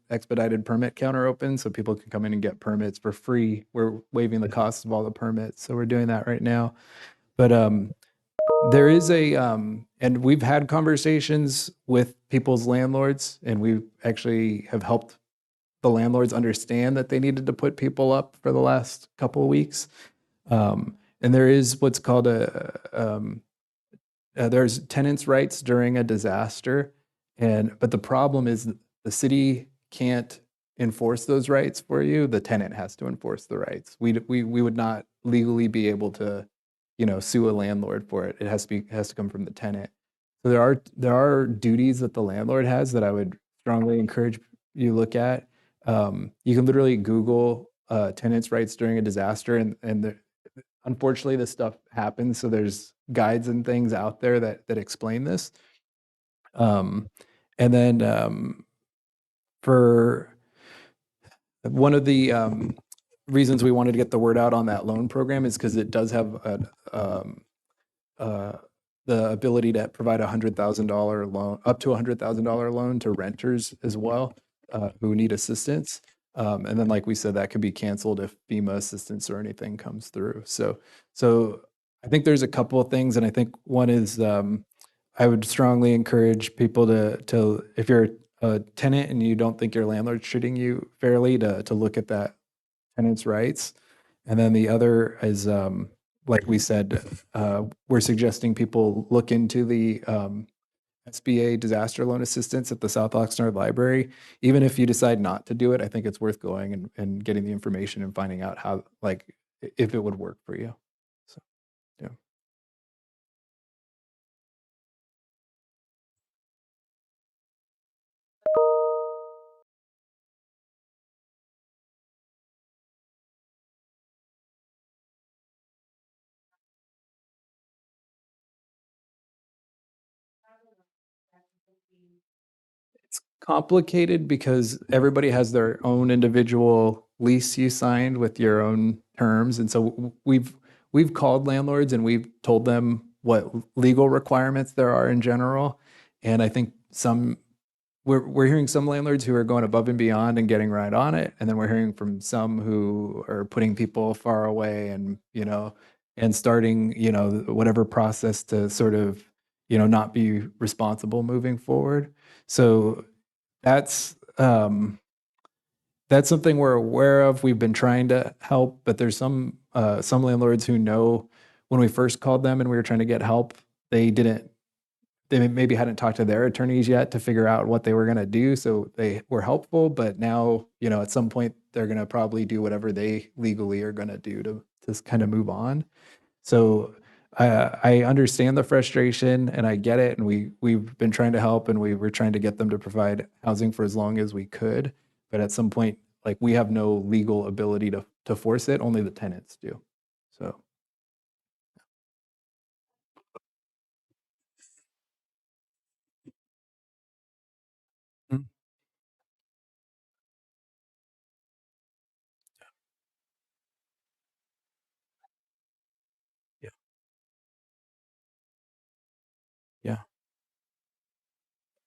expedited permit counter open so people can come in and get permits for free. We're waiving the cost of all the permits. So we're doing that right now. But there is and we've had conversations with people's landlords, and we actually have helped the landlords understand that they needed to put people up for the last couple of weeks. And there is what's called there's tenants' rights during a disaster, but the problem is that the city can't enforce those rights for you. The tenant has to enforce the rights. We would not legally be able to, sue a landlord for it. It has to come from the tenant. So there are duties that the landlord has that I would strongly encourage you look at. You can literally Google tenants' rights during a disaster, and unfortunately this stuff happens. So there's guides and things out there that explain this. And then for one of the reasons we wanted to get the word out on that loan program is because it does have the ability to provide $100,000 loan, up to $100,000 loan to renters as well who need assistance. And then, like we said, that could be canceled if FEMA assistance or anything comes through. So I think there's a couple of things, and I think one is I would strongly encourage people to if you're a tenant and you don't think your landlord's treating you fairly, to look at that tenant's rights. And then the other is, like we said, we're suggesting people look into the SBA disaster loan assistance at the South Oxnard Library. Even if you decide not to do it, I think it's worth going and getting the information and finding out how, if it would work for you. So, yeah. It's complicated because everybody has their own individual lease you signed with your own terms. And so we've called landlords and we've told them what legal requirements there are in general. And I think we're hearing some landlords who are going above and beyond and getting right on it. And then we're hearing from some who are putting people far away and, and starting, whatever process to sort of, not be responsible moving forward. So that's something we're aware of. We've been trying to help, but there's some landlords who know when we first called them and we were trying to get help, they maybe hadn't talked to their attorneys yet to figure out what they were going to do. So they were helpful, but now, at some point they're going to probably do whatever they legally are going to do to kind of move on. So I understand the frustration and I get it. And we've been trying to help and we were trying to get them to provide housing for as long as we could. But at some point, we have no legal ability to force it. Only the tenants do. So. Mm. Yeah. Yeah.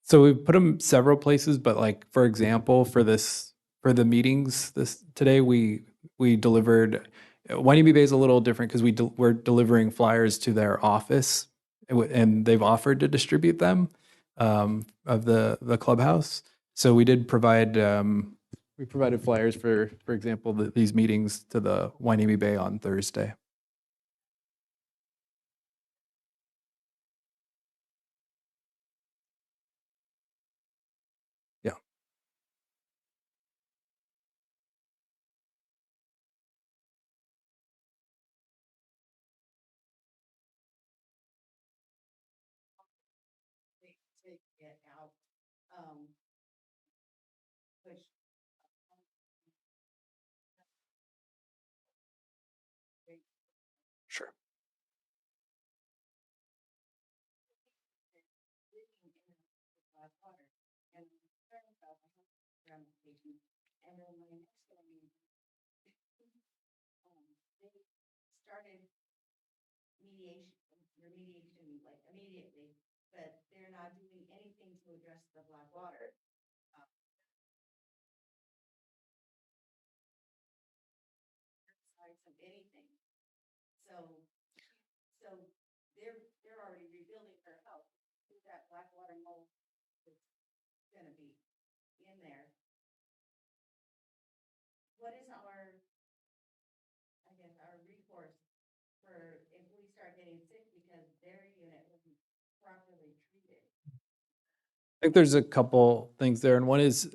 So we've put them several places, but for example, for the meetings today, we delivered. Wainimi Bay is a little different because we're delivering flyers to their office, and they've offered to distribute them of the clubhouse. So we did provide we provided flyers for example, these meetings to the Wainimi Bay on Thursday. to get out, push. Sure. Living in the black water, and I'm concerned about the health ramifications. And then my next door neighbor, they started remediation like immediately, but they're not doing anything to address the black water. Sides of anything. So, so they're already rebuilding their house. That black water mold is gonna be in there. What is our, I guess, our recourse for if we start getting sick because their unit wasn't properly treated? I think there's a couple things there, and one is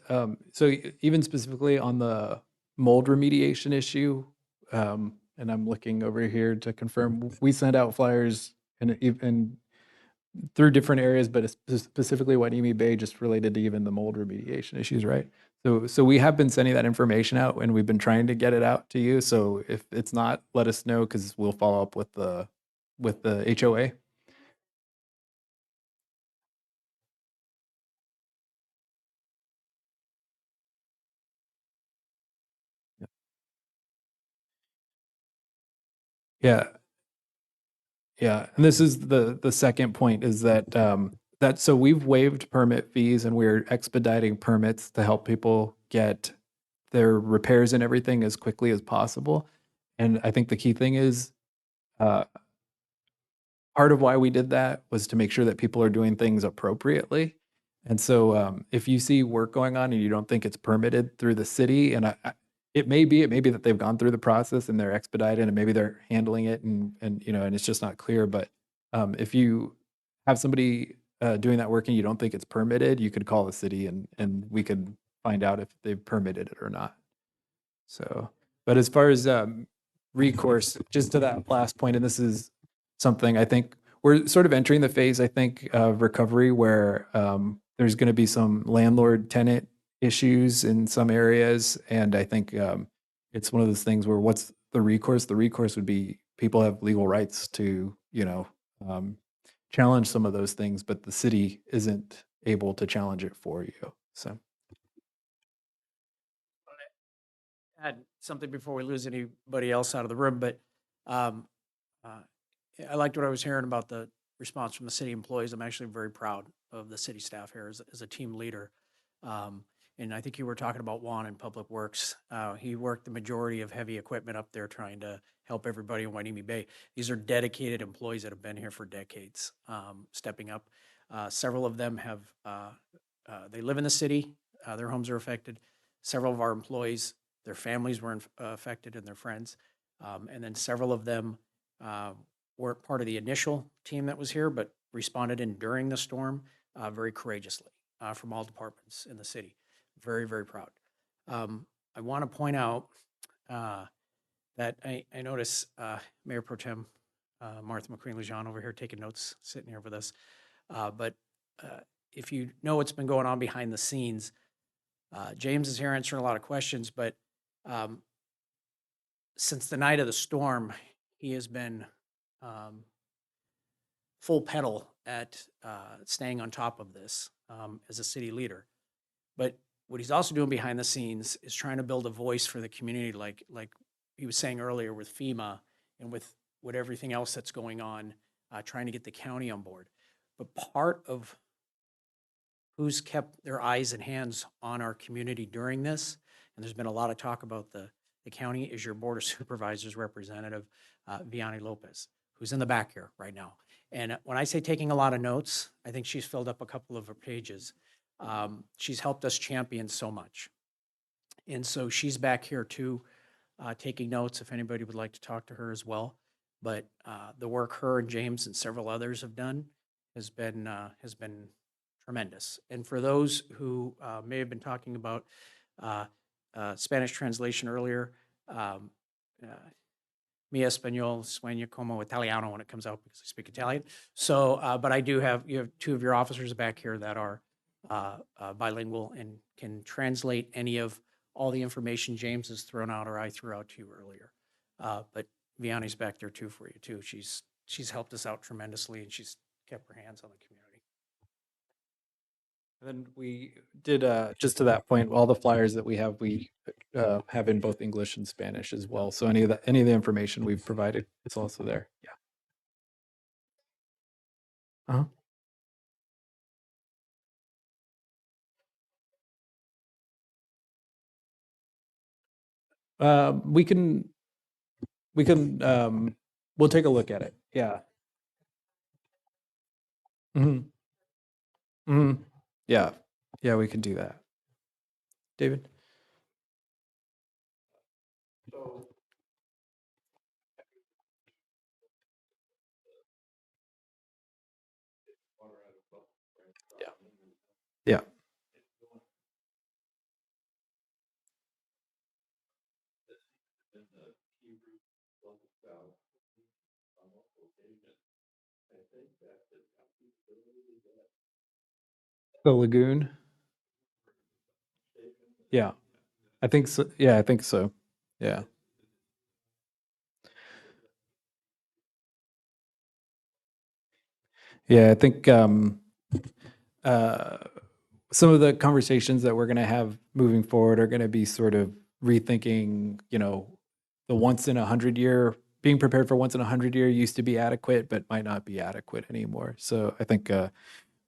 even specifically on the mold remediation issue, and I'm looking over here to confirm. We sent out flyers and through different areas, but specifically Wainimi Bay, just related to even the mold remediation issues, right? So we have been sending that information out, and we've been trying to get it out to you. So if it's not, let us know because we'll follow up with the HOA. Yeah. Yeah, and this is the second point is that so we've waived permit fees and we're expediting permits to help people get their repairs and everything as quickly as possible. And I think the key thing is uh, part of why we did that was to make sure that people are doing things appropriately. And so if you see work going on and you don't think it's permitted through the city, and it may be that they've gone through the process and they're expedited and maybe they're handling it and and it's just not clear. But if you have somebody doing that work and you don't think it's permitted, you could call the city and we could find out if they've permitted it or not. So, but as far as recourse, just to that last point, and this is something I think we're sort of entering the phase, I think, of recovery where there's going to be some landlord tenant issues in some areas. And I think it's one of those things where what's the recourse? The recourse would be people have legal rights to, challenge some of those things, but the city isn't able to challenge it for you. So. Add something before we lose anybody else out of the room, but um, uh, I liked what I was hearing about the response from the city employees. I'm actually very proud of the city staff here as a team leader. And I think you were talking about Juan in Public Works. He worked the majority of heavy equipment up there trying to help everybody in Wainimi Bay. These are dedicated employees that have been here for decades, stepping up. Several of them have, they live in the city, their homes are affected. Several of our employees, their families were affected and their friends. And then several of them weren't part of the initial team that was here, but responded in during the storm very courageously from all departments in the city. Very, very proud. I want to point out that I notice Mayor Pro Tem Martha McQueen-Lejean over here taking notes, sitting here with us. But if you know what's been going on behind the scenes, James is here answering a lot of questions, but since the night of the storm, he has been full pedal at staying on top of this as a city leader. But what he's also doing behind the scenes is trying to build a voice for the community, like he was saying earlier with FEMA and with everything else that's going on, trying to get the county on board. But part of who's kept their eyes and hands on our community during this, and there's been a lot of talk about the county, is your Board of Supervisors representative, Vianney Lopez, who's in the back here right now. And when I say taking a lot of notes, I think she's filled up a couple of her pages. She's helped us champion so much. And so she's back here too, taking notes if anybody would like to talk to her as well. But the work her and James and several others have done has been tremendous. And for those who may have been talking about Spanish translation earlier, mi español sueño como italiano when it comes out because I speak Italian. So, but you have two of your officers back here that are bilingual and can translate any of all the information James has thrown out or I threw out to you earlier. But Vianney's back there too for you too. She's helped us out tremendously and she's kept her hands on the community. And then we did, just to that point, all the flyers that we have in both English and Spanish as well. So any of the information we've provided is also there. Yeah. Uh-huh. We can, we'll take a look at it. Yeah. hmm hmm Yeah. Yeah, we can do that. David? Yeah. Yeah. The lagoon? Yeah. I think so. Yeah, I think so. Yeah. Yeah, I think uh, some of the conversations that we're going to have moving forward are going to be sort of rethinking, the once in 100 year, being prepared for once in 100 year used to be adequate, but might not be adequate anymore. So I think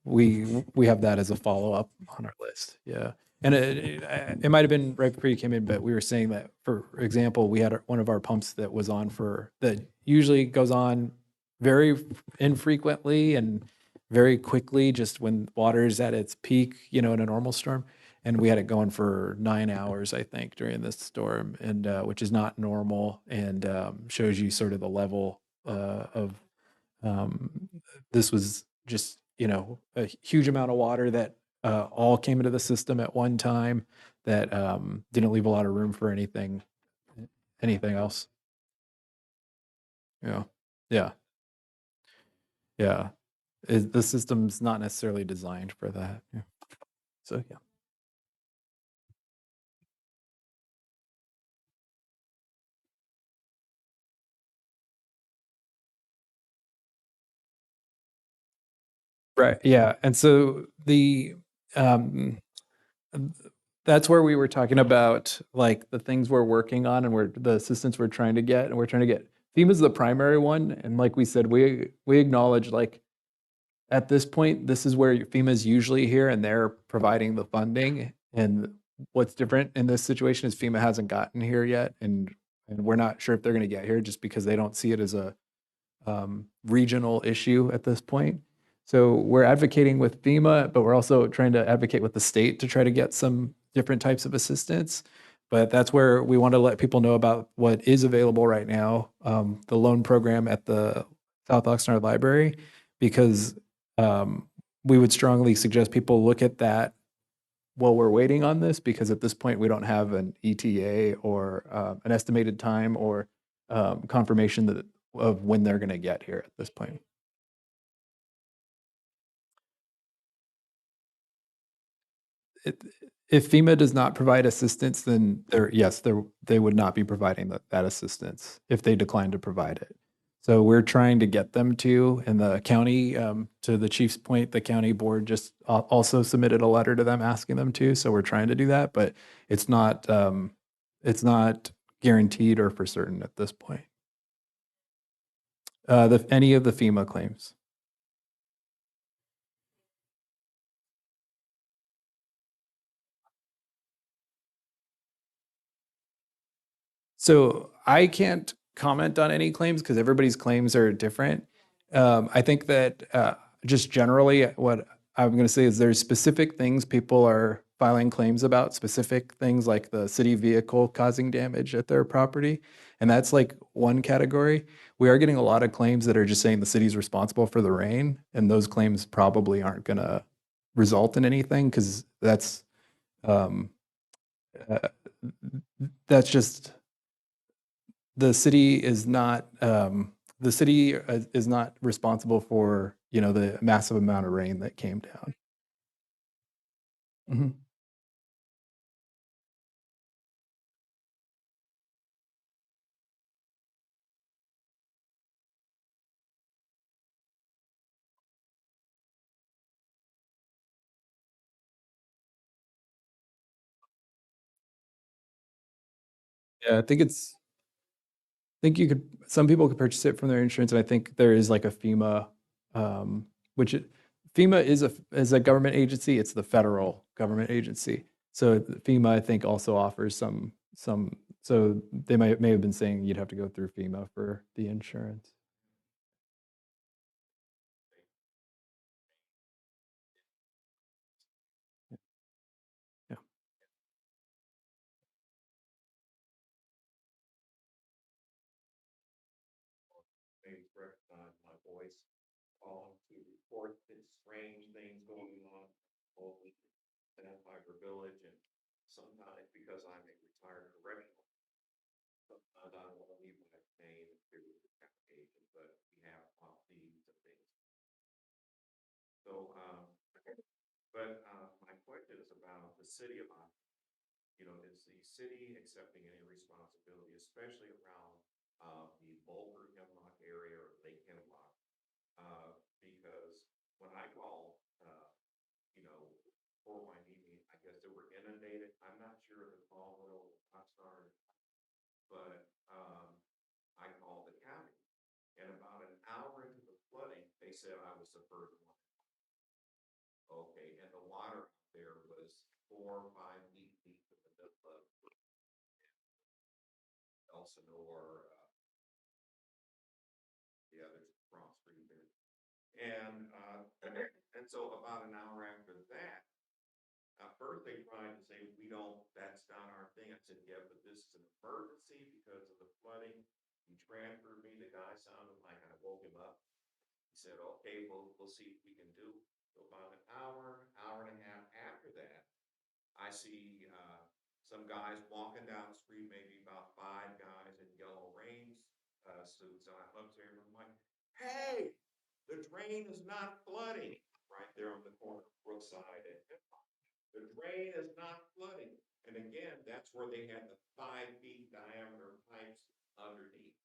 we have that as a follow up on our list. Yeah. And it might have been right before you came in, but we were saying that, for example, we had one of our pumps that was on that usually goes on very infrequently and very quickly, just when water is at its peak, in a normal storm. And we had it going for 9 hours, I think, during this storm, and which is not normal, and shows you sort of the level of um, this was just, a huge amount of water that all came into the system at one time that didn't leave a lot of room for anything else. Yeah. Yeah. Yeah. The system's not necessarily designed for that. Yeah. So, yeah. Right. Yeah. And so um, that's where we were talking about, like, the things we're working on and the assistance we're trying to get, and we're trying to get FEMA's the primary one. And like we said, we acknowledge, like, at this point, this is where FEMA's usually here and they're providing the funding. And what's different in this situation is FEMA hasn't gotten here yet. And we're not sure if they're going to get here, just because they don't see it as a regional issue at this point. So we're advocating with FEMA, but we're also trying to advocate with the state to try to get some different types of assistance. But that's where we want to let people know about what is available right now, the loan program at the South Oxnard Library, because we would strongly suggest people look at that while we're waiting on this, because at this point we don't have an ETA or an estimated time or confirmation of when they're going to get here at this point. If FEMA does not provide assistance, then they would not be providing that assistance if they decline to provide it. So we're trying to get them to, and the county, to the chief's point, the county board just also submitted a letter to them asking them to. So we're trying to do that, but it's not guaranteed or for certain at this point. Any of the FEMA claims. So I can't comment on any claims because everybody's claims are different. I think that just generally, what I'm going to say is there's specific things people are filing claims about, specific things like the city vehicle causing damage at their property. And that's like one category. We are getting a lot of claims that are just saying the city's responsible for the rain. And those claims probably aren't going to result in anything, because um, uh, that's just the city is not, is not responsible for, you know, the massive amount of rain that came down. Mhm. Yeah, I think you could, some people could purchase it from their insurance, and I think there is like a FEMA, which FEMA is a government agency. It's the federal government agency. So FEMA, I think, also offers some. So they may have been saying you'd have to go through FEMA for the insurance. Yeah. Maybe recognize my voice, to report the strange things going on over in Empire Village, and sometimes because I'm a retired correctional, sometimes I don't want to leave my name to the application, but we have fees and things. So, my question is about the city of Oxford. You know, is the city accepting any responsibility, especially around the Boulder Hemlock area or Lake Hemlock? Because when I called, you know, for my meeting, I guess they were inundated. I'm not sure if the call went over Oxnard, but I called the county, and about an hour into the flooding, they said I was the first one. Okay, and the water there was 4 or 5 feet deep in the middle of Elsinore, the others across Street there. And and so about an hour after that, at first they tried to say, we don't, that's not our thing. I said, yeah, but this is an emergency because of the flooding. He transferred me. The guy sounded like I woke him up. He said, okay, we'll see what we can do. So about an hour and a half after that, I see some guys walking down the street, maybe about 5 guys in yellow rain suits. And I looked there and I'm like, hey, the drain is not flooding right there on the corner of Brookside. And the drain is not flooding. And again, that's where they had the 5 feet diameter pipes underneath.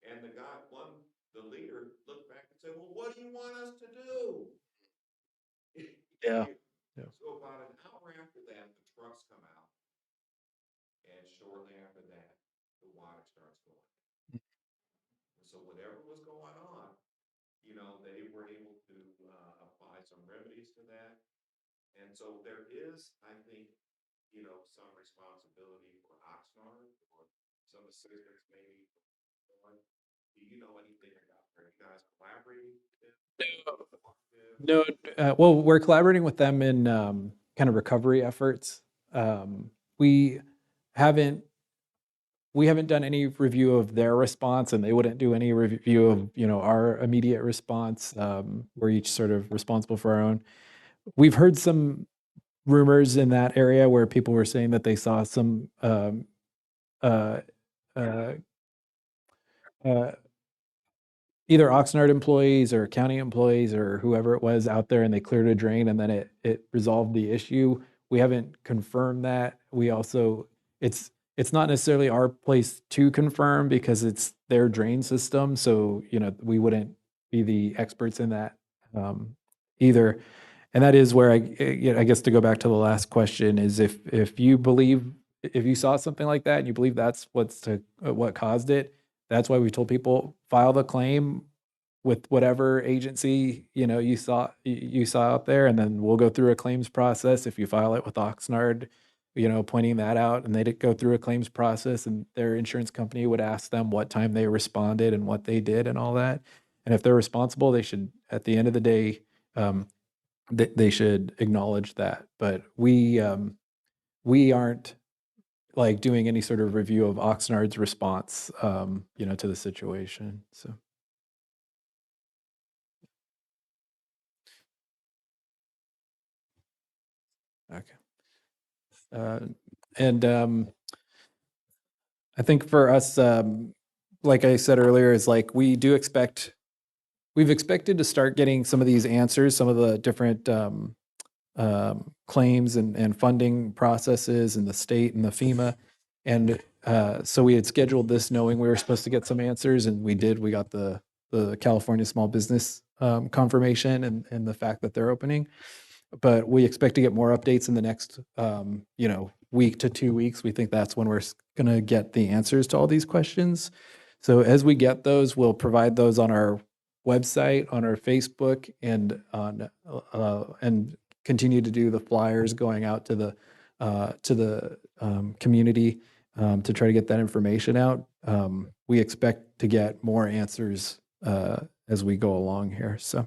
And the leader looked back and said, well, what do you want us to do? Yeah. Yeah. So about an hour after that, the trucks come out. And shortly after that, the water starts going. So whatever was going on, you know, they were able to apply some remedies to that. And so there is, I think, you know, some responsibility for Oxnard or some assistance maybe. Do you know anything about, are you guys collaborating? No, well, we're collaborating with them in kind of recovery efforts. We haven't done any review of their response, and they wouldn't do any review of, you know, our immediate response. We're each sort of responsible for our own. We've heard some rumors in that area where people were saying that they saw some uh, uh, uh, either Oxnard employees or county employees or whoever it was out there, and they cleared a drain, and then it resolved the issue. We haven't confirmed that. We also, it's not necessarily our place to confirm because it's their drain system. So, you know, we wouldn't be the experts in that either. And that is where I guess to go back to the last question is if you believe, if you saw something like that and you believe that's what caused it, that's why we told people file the claim with whatever agency, you know, you saw out there, and then we'll go through a claims process. If you file it with Oxnard, you know, pointing that out, and they'd go through a claims process, and their insurance company would ask them what time they responded and what they did and all that. And if they're responsible, they should, at the end of the day, they should acknowledge that. But we aren't like doing any sort of review of Oxnard's response, you know, to the situation. So, okay. And I think for us, like I said earlier, is like we've expected to start getting some of these answers, some of the different claims and funding processes in the state and the FEMA. And so we had scheduled this knowing we were supposed to get some answers, and we did. We got the California Small Business confirmation and the fact that they're opening. But we expect to get more updates in the next, week to 2 weeks. We think that's when we're going to get the answers to all these questions. So as we get those, we'll provide those on our website, on our Facebook, and on and continue to do the flyers going out to the community to try to get that information out. We expect to get more answers as we go along here. So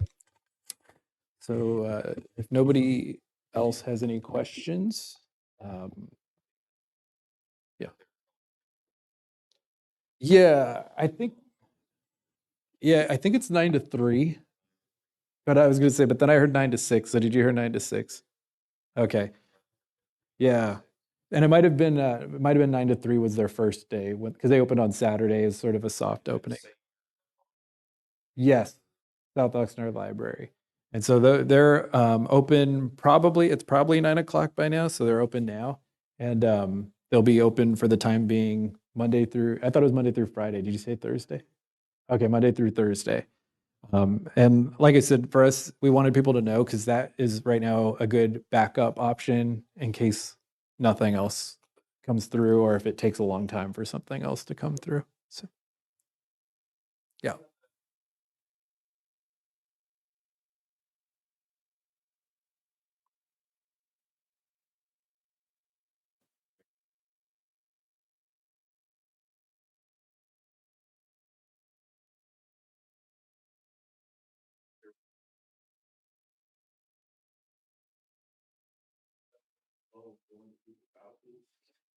if nobody else has any questions, yeah, I think it's 9 to 3. But I was going to say, but then I heard 9 to 6. So did you hear 9 to 6? Okay. Yeah. And it might have been 9 to 3 was their first day because they opened on Saturday as sort of a soft opening. Yes, South Oxnard Library. And so they're open it's probably 9 o'clock by now. So they're open now. And they'll be open for the time being I thought it was Monday through Friday. Did you say Thursday? Okay, Monday through Thursday. And like I said, for us, we wanted people to know because that is right now a good backup option in case nothing else comes through or if it takes a long time for something else to come through. So, yeah.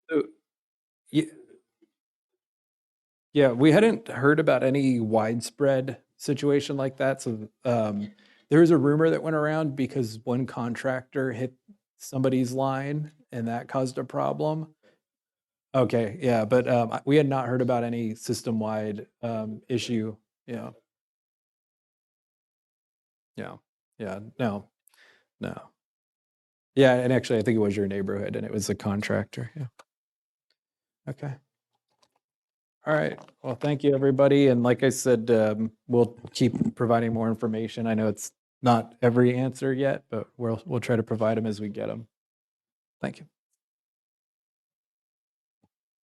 So, yeah, yeah, we hadn't heard about any widespread situation like that. So there was a rumor that went around because one contractor hit somebody's line and that caused a problem. Okay, yeah, but we had not heard about any system-wide issue. Yeah, yeah, yeah. No, no. Yeah, and actually, I think it was your neighborhood, and it was a contractor. Yeah. Okay. All right. Well, thank you, everybody. And like I said, we'll keep providing more information. I know it's not every answer yet, but we'll try to provide them as we get them. Thank you.